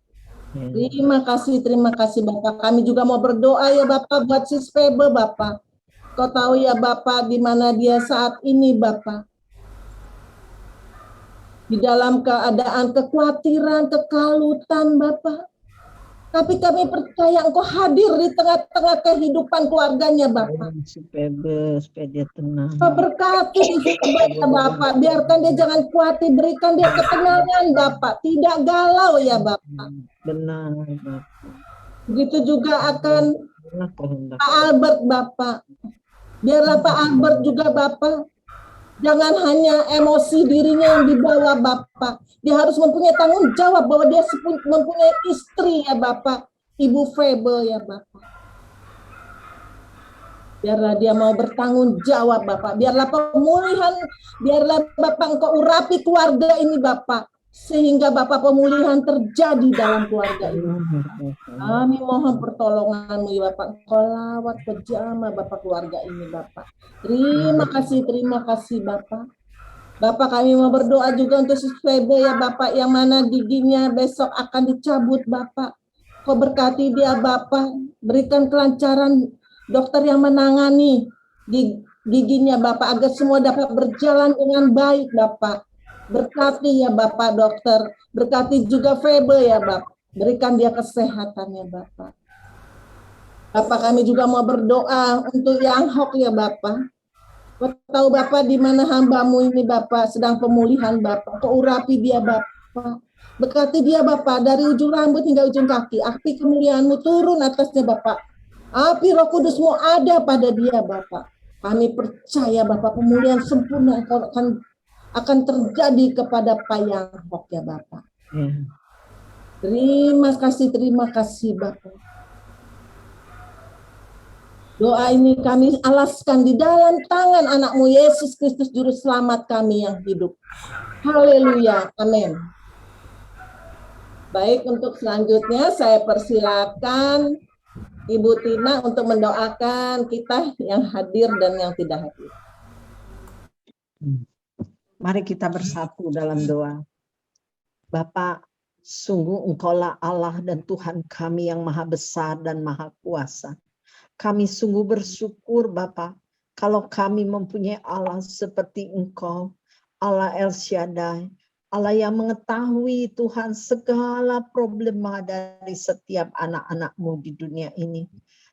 Terima kasih Bapak. Kami juga mau berdoa ya Bapak buat Sis Febe Bapak. Kau tahu ya Bapak di mana dia saat ini Bapak. Di dalam keadaan kekhawatiran, kekalutan Bapak. Tapi kami percaya Engkau hadir di tengah-tengah kehidupan keluarganya Bapak. Supaya dia tenang. Berkati ya Bapak. Biarkan dia jangan khawatir. Berikan dia ketenangan Bapak. Tidak galau ya Bapak. Benar Bapak. Begitu juga akan Pak Albert Bapak. Biarlah Pak Albert juga Bapak, jangan hanya emosi dirinya yang dibawa Bapak. Dia harus mempunyai tanggung jawab bahwa dia mempunyai istri ya Bapak, Ibu Febe ya Bapak. Biarlah dia mau bertanggung jawab Bapak. Biarlah pemulihan, biarlah Bapak Engkau urapi keluarga ini Bapak. sehingga Bapak pemulihan terjadi dalam keluarga ini. Kami mohon pertolongan-Mu ya Bapak, Engkau lawat pejama Bapak keluarga ini Bapak. Terima kasih Bapak. Bapak, kami mau berdoa juga untuk Sus Febe ya Bapak, yang mana giginya besok akan dicabut Bapak. Kau berkati dia Bapak, berikan kelancaran dokter yang menangani giginya Bapak, agar semua dapat berjalan dengan baik Bapak. Berkati ya Bapak dokter, berkati juga Febe ya Bapak, berikan dia kesehatannya Bapak. Bapak, kami juga mau berdoa untuk Yang Hok ya Bapak. Kau tahu Bapak di mana hamba-Mu ini Bapak sedang pemulihan Bapak. Kau urapi dia Bapak. Berkati dia Bapak dari ujung rambut hingga ujung kaki. Api kemuliaan-Mu turun atasnya Bapak. Api Roh Kudus-Mu ada pada dia Bapak. Kami percaya Bapak pemulihan sempurna akan terjadi kepada Pak Yang Hok ya Bapak. Terima kasih Bapak. Doa ini kami alaskan di dalam tangan anak-Mu Yesus Kristus Juru Selamat kami yang hidup. Haleluya, amin. Baik, untuk selanjutnya saya persilakan Ibu Tina untuk mendoakan kita yang hadir dan yang tidak hadir. Mari kita bersatu dalam doa. Bapak, sungguh Engkaulah Allah dan Tuhan kami yang maha besar dan maha kuasa. Kami sungguh bersyukur Bapak, kalau kami mempunyai Allah seperti Engkau, Allah El Shaddai, Allah yang mengetahui Tuhan segala problema dari setiap anak-anak-Mu di dunia ini.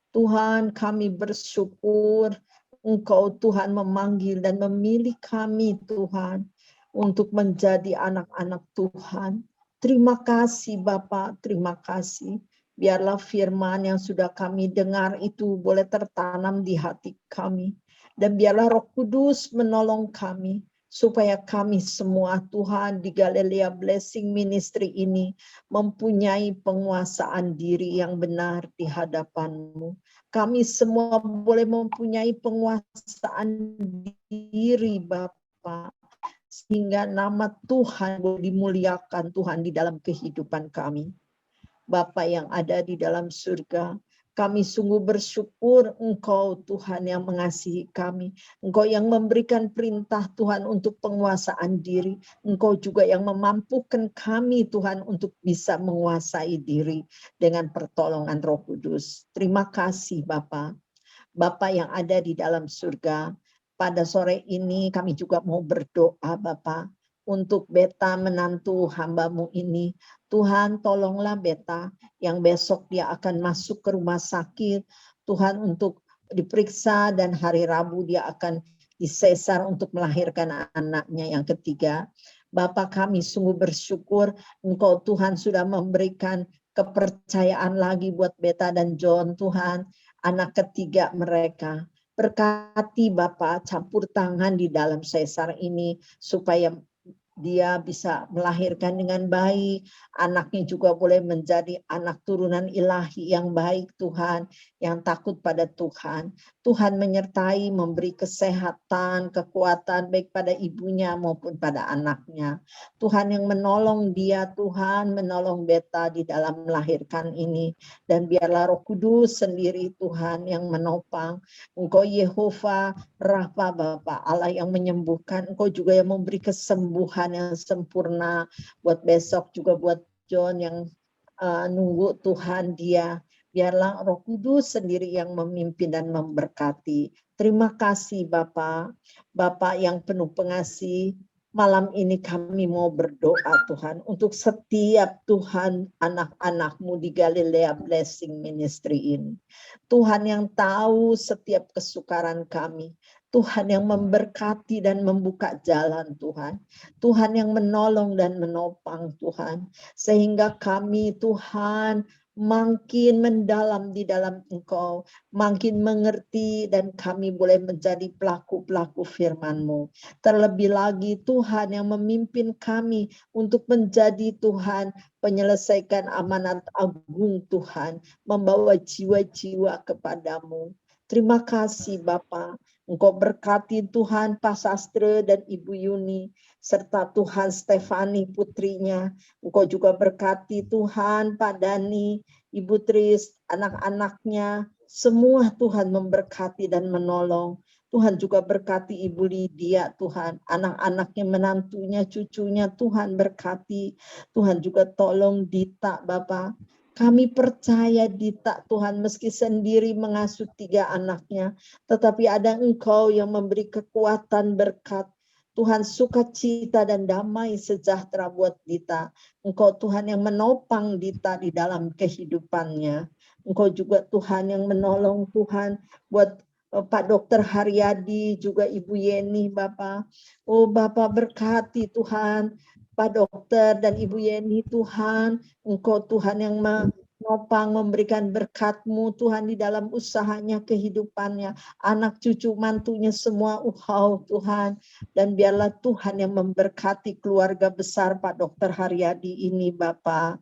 Tuhan, kami bersyukur Engkau Tuhan memanggil dan memilih kami Tuhan untuk menjadi anak-anak Tuhan. Terima kasih Bapak, terima kasih. Biarlah firman yang sudah kami dengar itu boleh tertanam di hati kami. Dan biarlah Roh Kudus menolong kami. Supaya kami semua Tuhan di Galilea Blessing Ministry ini mempunyai penguasaan diri yang benar di hadapan-Mu. Kami semua boleh mempunyai penguasaan diri Bapa, sehingga nama Tuhan boleh dimuliakan Tuhan di dalam kehidupan kami. Bapa yang ada di dalam surga, kami sungguh bersyukur Engkau Tuhan yang mengasihi kami. Engkau yang memberikan perintah Tuhan untuk penguasaan diri. Engkau juga yang memampukan kami Tuhan untuk bisa menguasai diri dengan pertolongan Roh Kudus. Terima kasih Bapa. Bapa yang ada di dalam surga, pada sore ini kami juga mau berdoa Bapa untuk Beta menantu hamba-Mu ini. Tuhan tolonglah Beta yang besok dia akan masuk ke rumah sakit. Tuhan untuk diperiksa dan hari Rabu dia akan disesar untuk melahirkan anaknya yang ketiga. Bapa kami sungguh bersyukur Engkau Tuhan sudah memberikan kepercayaan lagi buat Beta dan John Tuhan. Anak ketiga mereka. Berkati Bapa, campur tangan di dalam sesar ini supaya dia bisa melahirkan dengan baik, anaknya juga boleh menjadi anak turunan ilahi yang baik Tuhan, yang takut pada Tuhan. Tuhan menyertai, memberi kesehatan, kekuatan baik pada ibunya maupun pada anaknya. Tuhan yang menolong dia, Tuhan menolong Beta di dalam melahirkan ini. Dan biarlah Roh Kudus sendiri Tuhan yang menopang. Engkau Yehova Rafa Bapa, Allah yang menyembuhkan, Engkau juga yang memberi kesembuhan yang sempurna buat besok juga buat John yang nunggu Tuhan dia. Biarlah Roh Kudus sendiri yang memimpin dan memberkati. Terima kasih Bapa, Bapa yang penuh pengasih. Malam ini kami mau berdoa Tuhan untuk setiap Tuhan anak-anak-Mu di Galilea Blessing Ministry ini. Tuhan yang tahu setiap kesukaran kami. Tuhan yang memberkati dan membuka jalan Tuhan. Tuhan yang menolong dan menopang Tuhan. Sehingga kami Tuhan makin mendalam di dalam Engkau. Makin mengerti dan kami boleh menjadi pelaku-pelaku firman-Mu. Terlebih lagi Tuhan yang memimpin kami untuk menjadi Tuhan penyelesaikan amanat agung Tuhan. Membawa jiwa-jiwa kepadamu. Terima kasih Bapa. Engkau berkati Tuhan Pak Sastre dan Ibu Yuni, serta Tuhan Stefani putrinya. Engkau juga berkati Tuhan Pak Dani, Ibu Tris, anak-anaknya. Semua Tuhan memberkati dan menolong. Tuhan juga berkati Ibu Lydia, Tuhan. Anak-anaknya, menantunya, cucunya, Tuhan berkati. Tuhan juga tolong Dita, Bapak. Kami percaya Dita, Tuhan, meski sendiri mengasuh 3 anaknya, tetapi ada Engkau yang memberi kekuatan, berkat. Tuhan, sukacita dan damai sejahtera buat Dita. Engkau Tuhan yang menopang Dita di dalam kehidupannya. Engkau juga Tuhan yang menolong, Tuhan, buat Pak Dokter Haryadi, juga Ibu Yeni, Bapak. Oh Bapak, berkati Tuhan Pak Dokter dan Ibu Yeni, Tuhan. Engkau Tuhan yang menopang, memberikan berkat-Mu Tuhan di dalam usahanya, kehidupannya, anak cucu mantunya semua, Tuhan. Dan biarlah Tuhan yang memberkati keluarga besar Pak Dokter Haryadi ini, Bapak.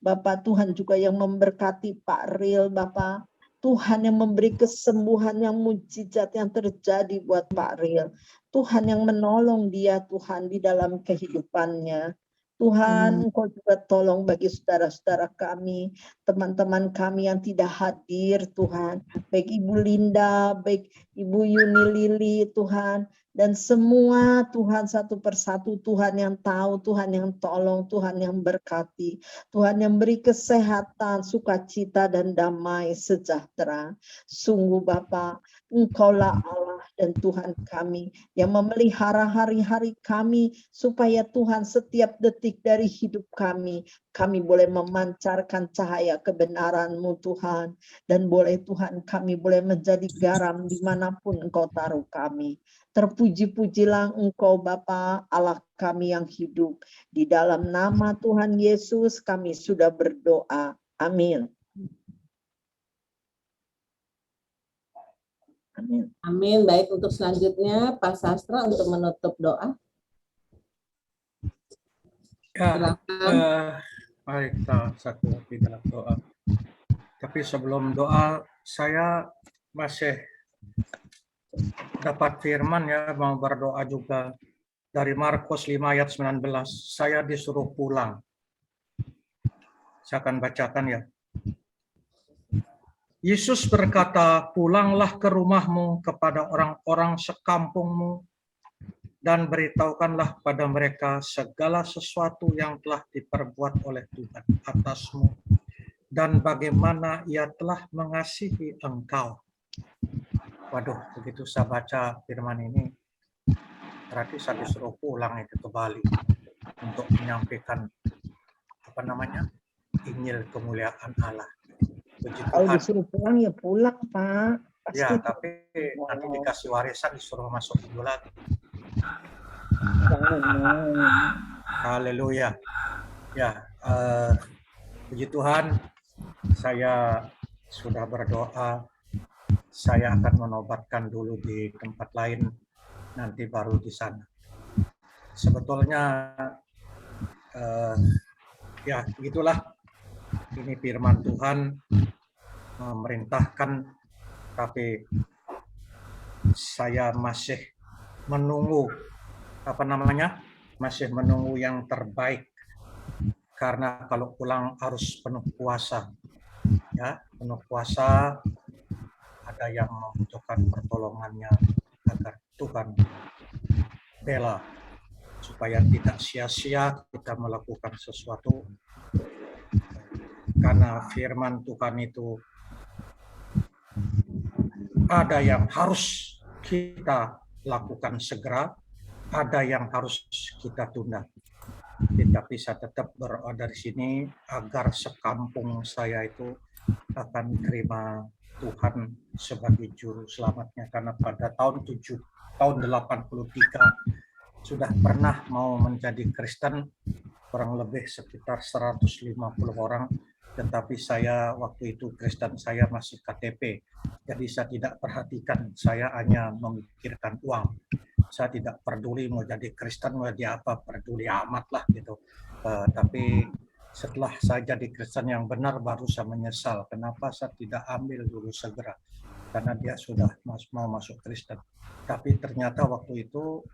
Bapak, Tuhan juga yang memberkati Pak Ril, Bapak. Tuhan yang memberi kesembuhan yang mujizat yang terjadi buat Pak Ril. Tuhan yang menolong dia, Tuhan, di dalam kehidupannya. Tuhan, Engkau juga tolong bagi saudara-saudara kami, teman-teman kami yang tidak hadir, Tuhan. Baik Ibu Linda, baik Ibu Yuni Lili, Tuhan. Dan semua Tuhan satu persatu, Tuhan yang tahu, Tuhan yang tolong, Tuhan yang berkati. Tuhan yang beri kesehatan, sukacita dan damai sejahtera. Sungguh Bapa, Engkaulah Allah dan Tuhan kami yang memelihara hari-hari kami, supaya Tuhan setiap detik dari hidup kami boleh memancarkan cahaya kebenaran-Mu Tuhan. Dan boleh Tuhan, kami boleh menjadi garam dimanapun Engkau taruh kami. Terpuji-pujilah Engkau Bapa, Allah kami yang hidup. Di dalam nama Tuhan Yesus kami sudah berdoa. Amin. Amin. Amin. Baik, untuk selanjutnya Pak Sastra untuk menutup doa. Ya, mari kita satu di dalam doa. Tapi sebelum doa, saya masih dapat firman ya, mau berdoa juga dari Markus 5 ayat 19. Saya disuruh pulang. Saya akan bacakan ya. Yesus berkata, pulanglah ke rumahmu kepada orang-orang sekampungmu dan beritahukanlah pada mereka segala sesuatu yang telah diperbuat oleh Tuhan atasmu dan bagaimana Ia telah mengasihi engkau. Waduh, begitu saya baca firman ini, berarti saya disuruh pulang itu ke Bali untuk menyampaikan Injil kemuliaan Allah. Puji Kalau Tuhan. disuruh pulang ya pulang, Pak. Pasti Ya, tapi nanti dikasih warisan disuruh masuk dulu lagi. Haleluya. Ya, puji Tuhan, saya sudah berdoa. Saya akan menobatkan dulu di tempat lain, nanti baru di sana. Sebetulnya, ya begitulah. Ini firman Tuhan memerintahkan, tapi saya masih menunggu masih menunggu yang terbaik, karena kalau pulang harus penuh puasa, ya penuh puasa. Ada yang membutuhkan pertolongannya agar Tuhan bela supaya tidak sia-sia kita melakukan sesuatu, karena firman Tuhan itu ada yang harus kita lakukan segera, ada yang harus kita tunda. Tetapi saya tetap berada di sini agar sekampung saya itu akan terima Tuhan sebagai juru selamatnya, karena pada tahun 83 sudah pernah mau menjadi Kristen, kurang lebih sekitar 150 orang, tetapi saya waktu itu Kristen saya masih KTP, jadi saya tidak perhatikan, saya hanya memikirkan uang. Saya tidak peduli mau jadi Kristen mau jadi apa, peduli amat lah gitu. Tapi setelah saya jadi Kristen yang benar, baru saya menyesal kenapa saya tidak ambil dulu segera. karena dia sudah mau masuk Kristen. Tapi ternyata waktu itu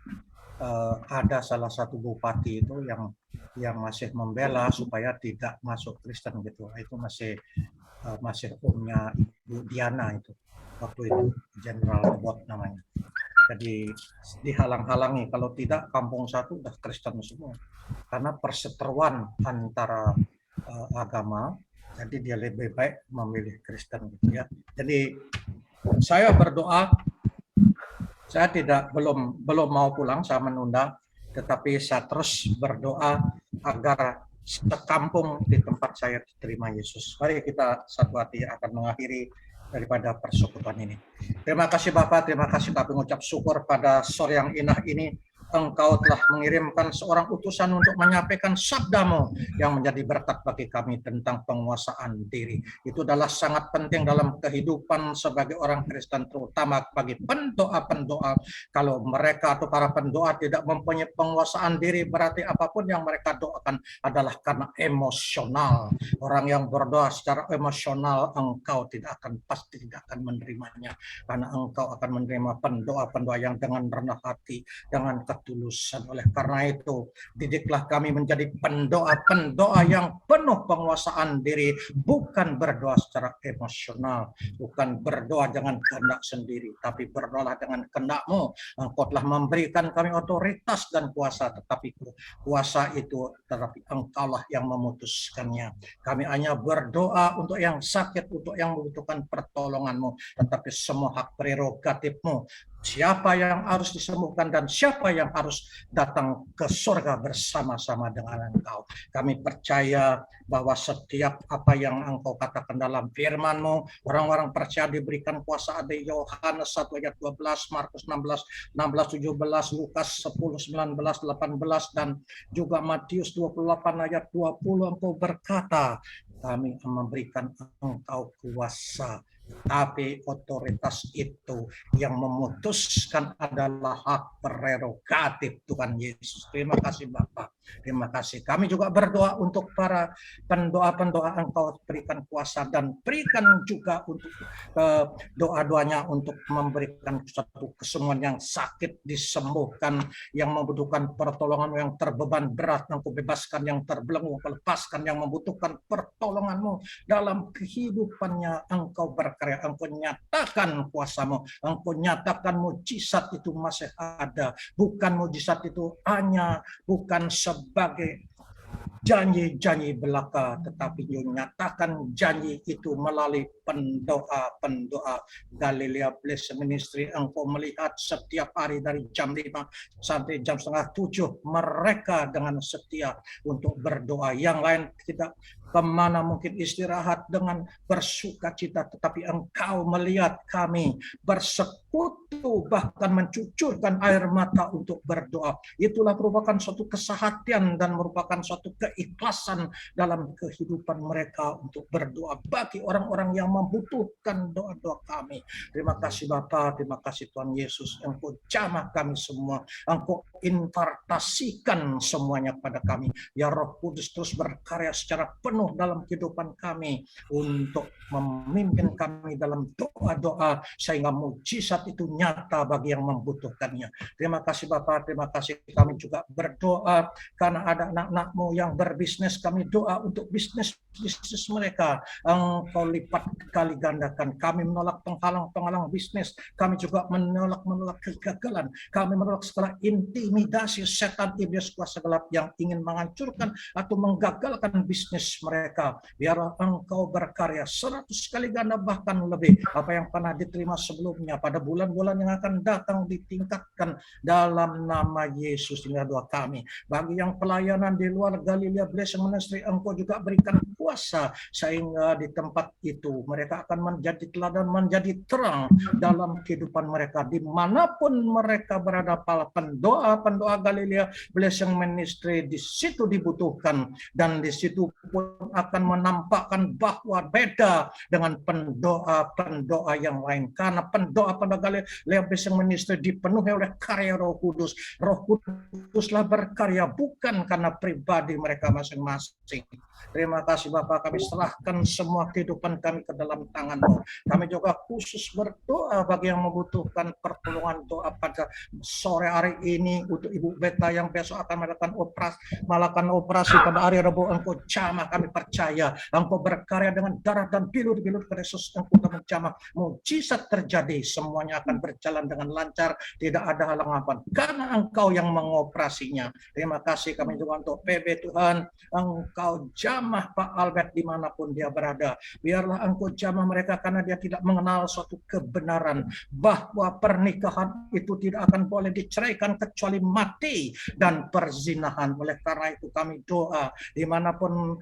ada salah satu bupati itu yang masih membela supaya tidak masuk Kristen gitu. Itu masih omnya Bu Diana itu waktu itu, Jenderal Bot namanya. Jadi dihalang-halangi, kalau tidak kampung satu udah Kristen semua. Karena perseteruan antara agama, jadi dia lebih baik memilih Kristen gitu ya. Jadi saya berdoa, saya belum mau pulang, saya menunda, tetapi saya terus berdoa agar sekampung di tempat saya diterima Yesus. Mari kita satu hati akan mengakhiri daripada persekutuan ini. Terima kasih Bapak, terima kasih kami mengucap syukur pada sore yang indah ini. Engkau telah mengirimkan seorang utusan untuk menyampaikan sabdamu yang menjadi berkat bagi kami tentang penguasaan diri. Itu adalah sangat penting dalam kehidupan sebagai orang Kristen, terutama bagi pendoa-pendoa. Kalau mereka atau para pendoa tidak mempunyai penguasaan diri, berarti apapun yang mereka doakan adalah karena emosional. Orang yang berdoa secara emosional, engkau pasti tidak akan menerimanya. Karena engkau akan menerima pendoa-pendoa yang dengan rendah hati, dengan ketulusan. Oleh karena itu, didiklah kami menjadi pendoa-pendoa yang penuh penguasaan diri, bukan berdoa secara emosional, bukan berdoa dengan kehendak sendiri, tapi berdoalah dengan kehendak-Mu. Engkau telah memberikan kami otoritas dan kuasa, tetapi kuasa itu Engkaulah yang memutuskannya. Kami hanya berdoa untuk yang sakit, untuk yang membutuhkan pertolongan-Mu, tetapi semua hak prerogatif-Mu. Siapa yang harus disembuhkan dan siapa yang harus datang ke surga bersama-sama dengan Engkau. Kami percaya bahwa setiap apa yang Engkau katakan dalam firman-Mu, orang-orang percaya diberikan kuasa. Ada Yohanes 1 ayat 12, Markus 16, 17, Lukas 10, 19, 18, dan juga Matius 28 ayat 20. Engkau berkata, kami memberikan Engkau kuasa. Tapi otoritas itu yang memutuskan adalah hak prerogatif Tuhan Yesus. Terima kasih Bapak. Terima kasih. Kami juga berdoa untuk para pendoa-pendoa, Engkau berikan kuasa dan berikan juga untuk doa-doanya untuk memberikan suatu kesembuhan yang sakit disembuhkan, yang membutuhkan pertolongan, yang terbeban berat, Engkau bebaskan, yang terbelenggu lepaskan, yang membutuhkan pertolongan-Mu dalam kehidupannya. Engkau berkarya, Engkau nyatakan kuasa-Mu, Engkau nyatakan mujizat itu masih ada. Bukan mujizat itu hanya bukan sebagai janji-janji belaka, tetapi nyatakan janji itu melalui pendoa-pendoa Galilea Blessing Ministry. Engkau melihat setiap hari dari jam 5 sampai jam 6:30 mereka dengan setia untuk berdoa. Yang lain tidak kemana mungkin istirahat dengan bersukacita, tetapi Engkau melihat kami bersekutu, bahkan mencucurkan air mata untuk berdoa. Itulah merupakan suatu kesehatian dan merupakan suatu keikhlasan dalam kehidupan mereka untuk berdoa bagi orang-orang yang membutuhkan doa-doa kami. Terima kasih Bapa, terima kasih Tuhan Yesus. Engkau jamah kami semua, Engkau impartasikan semuanya pada kami. Ya Roh Kudus terus berkarya secara penuh dalam kehidupan kami untuk memimpin kami dalam doa-doa sehingga mujizat itu nyata bagi yang membutuhkannya. Terima kasih Bapak, terima kasih. Kami juga berdoa karena ada anak-anak-Mu yang berbisnis. Kami doa untuk bisnis mereka, Engkau lipat kali gandakan. Kami menolak penghalang-penghalang bisnis. Kami juga menolak kegagalan. Kami menolak segala intimidasi setan iblis kuasa gelap yang ingin menghancurkan atau menggagalkan bisnis mereka. Biarlah Engkau berkarya 100 kali ganda bahkan lebih apa yang pernah diterima sebelumnya. Pada bulan-bulan yang akan datang ditingkatkan dalam nama Yesus. Inilah doa kami. Bagi yang pelayanan di luar Galilea Blessing Ministry, Engkau juga berikan kuasa sehingga di tempat itu mereka akan menjadi teladan, menjadi terang dalam kehidupan mereka dimanapun mereka berada. Para pendoa Galilea Blessing Ministry di situ dibutuhkan, dan di situ pun pun akan menampakkan bahwa beda dengan pendoa-pendoa yang lain. Karena pendoa-pendoa Galilea Blessing Ministry dipenuhi oleh karya Roh Kudus. Roh Kuduslah berkarya bukan karena pribadi mereka masing-masing. Terima kasih Bapak, kami serahkan semua kehidupan kami ke dalam tangan-Mu. Kami juga khusus berdoa bagi yang membutuhkan pertolongan doa pada sore hari ini untuk Ibu Beta yang besok akan melakukan operasi pada hari Rabu. Engkau jamah, kami percaya Engkau berkarya dengan darah dan bilur-bilur Kristus. Engkau akan menjamah, mukjizat terjadi, semuanya akan berjalan dengan lancar, tidak ada halangan karena Engkau yang mengoperasinya. Terima kasih kami juga untuk PB Tuhan, Engkau jamah Pak Albert dimanapun dia berada. Biarlah Engkau jamah mereka karena dia tidak mengenal suatu kebenaran bahwa pernikahan itu tidak akan boleh diceraikan kecuali mati dan perzinahan. Oleh karena itu kami doa dimanapun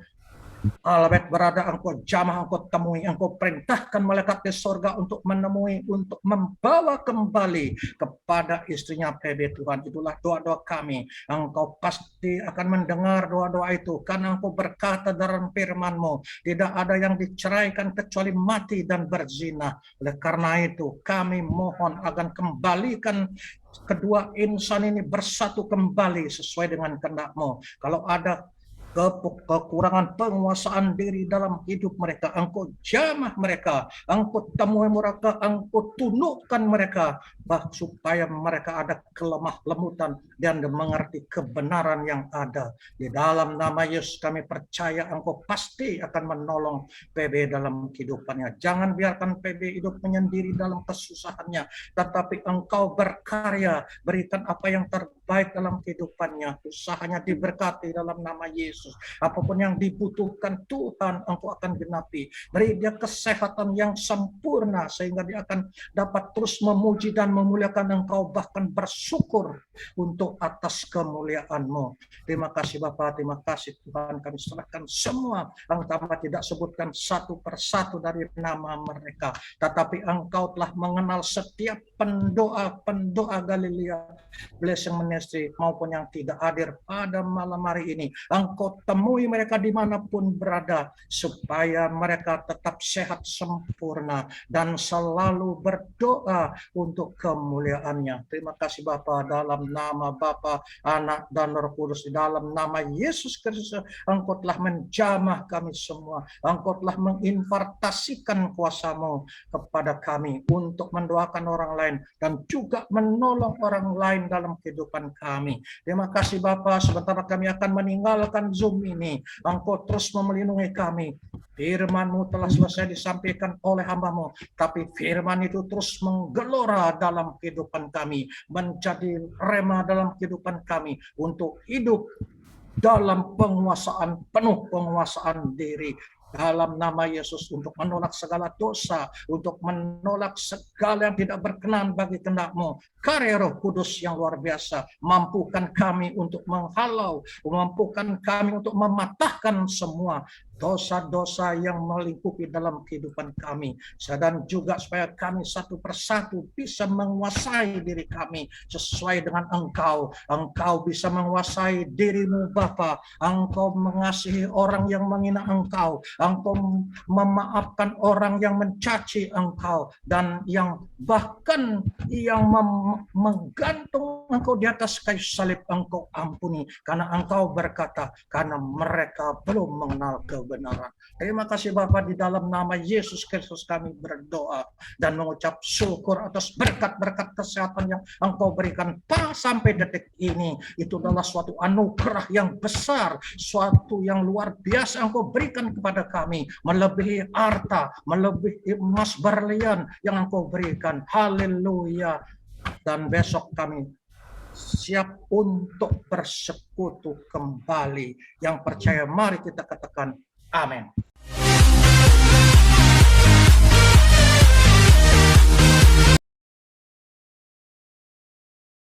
Albert berada, Engkau jamah, Engkau temui, Engkau perintahkan malaikat di sorga untuk menemui, untuk membawa kembali kepada istrinya PB Tuhan. Itulah doa-doa kami. Engkau pasti akan mendengar doa-doa itu karena Engkau berkata dalam firman-Mu, tidak ada yang diceraikan kecuali mati dan berzina. Oleh karena itu kami mohon akan kembalikan kedua insan ini bersatu kembali sesuai dengan kehendak-Mu. Kalau ada kekurangan penguasaan diri dalam hidup mereka, Engkau jamah mereka, Engkau temui mereka, Engkau tundukkan mereka, supaya mereka ada kelemah lembutan dan mengerti kebenaran yang ada. Di dalam nama Yesus kami percaya Engkau pasti akan menolong PB dalam kehidupannya. Jangan biarkan PB hidup menyendiri dalam kesusahannya, tetapi Engkau berkarya, berikan apa yang terbaik dalam kehidupannya, usahanya diberkati dalam nama Yesus. Apapun yang dibutuhkan Tuhan, Engkau akan genapi. Beri dia kesehatan yang sempurna sehingga dia akan dapat terus memuji dan memuliakan Engkau, bahkan bersyukur untuk atas kemuliaan-Mu. Terima kasih Bapa, terima kasih Tuhan, kami serahkan semua. Engkau tidak sebutkan satu persatu dari nama mereka, tetapi Engkau telah mengenal setiap pendoa Galilea Blessing Ministry maupun yang tidak hadir pada malam hari ini. Engkau temui mereka dimanapun berada, supaya mereka tetap sehat sempurna dan selalu berdoa untuk kemuliaan-Nya. Terima kasih Bapa, dalam nama Bapa, Anak, dan Roh Kudus, di dalam nama Yesus Kristus, Engkau telah menjamah kami semua. Engkau telah menginfartasikan kuasa-Mu kepada kami untuk mendoakan orang lain dan juga menolong orang lain dalam kehidupan kami. Terima kasih Bapa, sebentar kami akan meninggalkan Zoom ini, Engkau terus melindungi kami. Firman-Mu telah selesai disampaikan oleh hamba-Mu, tapi firman itu terus menggelora dalam kehidupan kami, menjadi rema dalam kehidupan kami untuk hidup dalam penguasaan, penuh penguasaan diri. Dalam nama Yesus, untuk menolak segala dosa, untuk menolak segala yang tidak berkenan bagi kehendak-Mu. Karya Roh Kudus yang luar biasa, mampukan kami untuk menghalau, mampukan kami untuk mematahkan semua dosa-dosa yang melingkupi dalam kehidupan kami, dan juga supaya kami satu persatu bisa menguasai diri kami sesuai dengan Engkau. Engkau bisa menguasai diri-Mu Bapa. Engkau mengasihi orang yang menghina Engkau, Engkau memaafkan orang yang mencaci Engkau, dan yang bahkan yang menggantung Engkau di atas kayu salib, Engkau ampuni, karena Engkau berkata, karena mereka belum mengenal kebenaran. Terima kasih Bapa, di dalam nama Yesus Kristus kami berdoa dan mengucap syukur atas berkat-berkat kesehatan yang Engkau berikan sampai detik ini. Itu adalah suatu anugerah yang besar, suatu yang luar biasa Engkau berikan kepada kami, melebihi harta, melebihi emas berlian yang Engkau berikan. Haleluya. Dan besok kami siap untuk bersekutu kembali. Yang percaya mari kita katakan amin.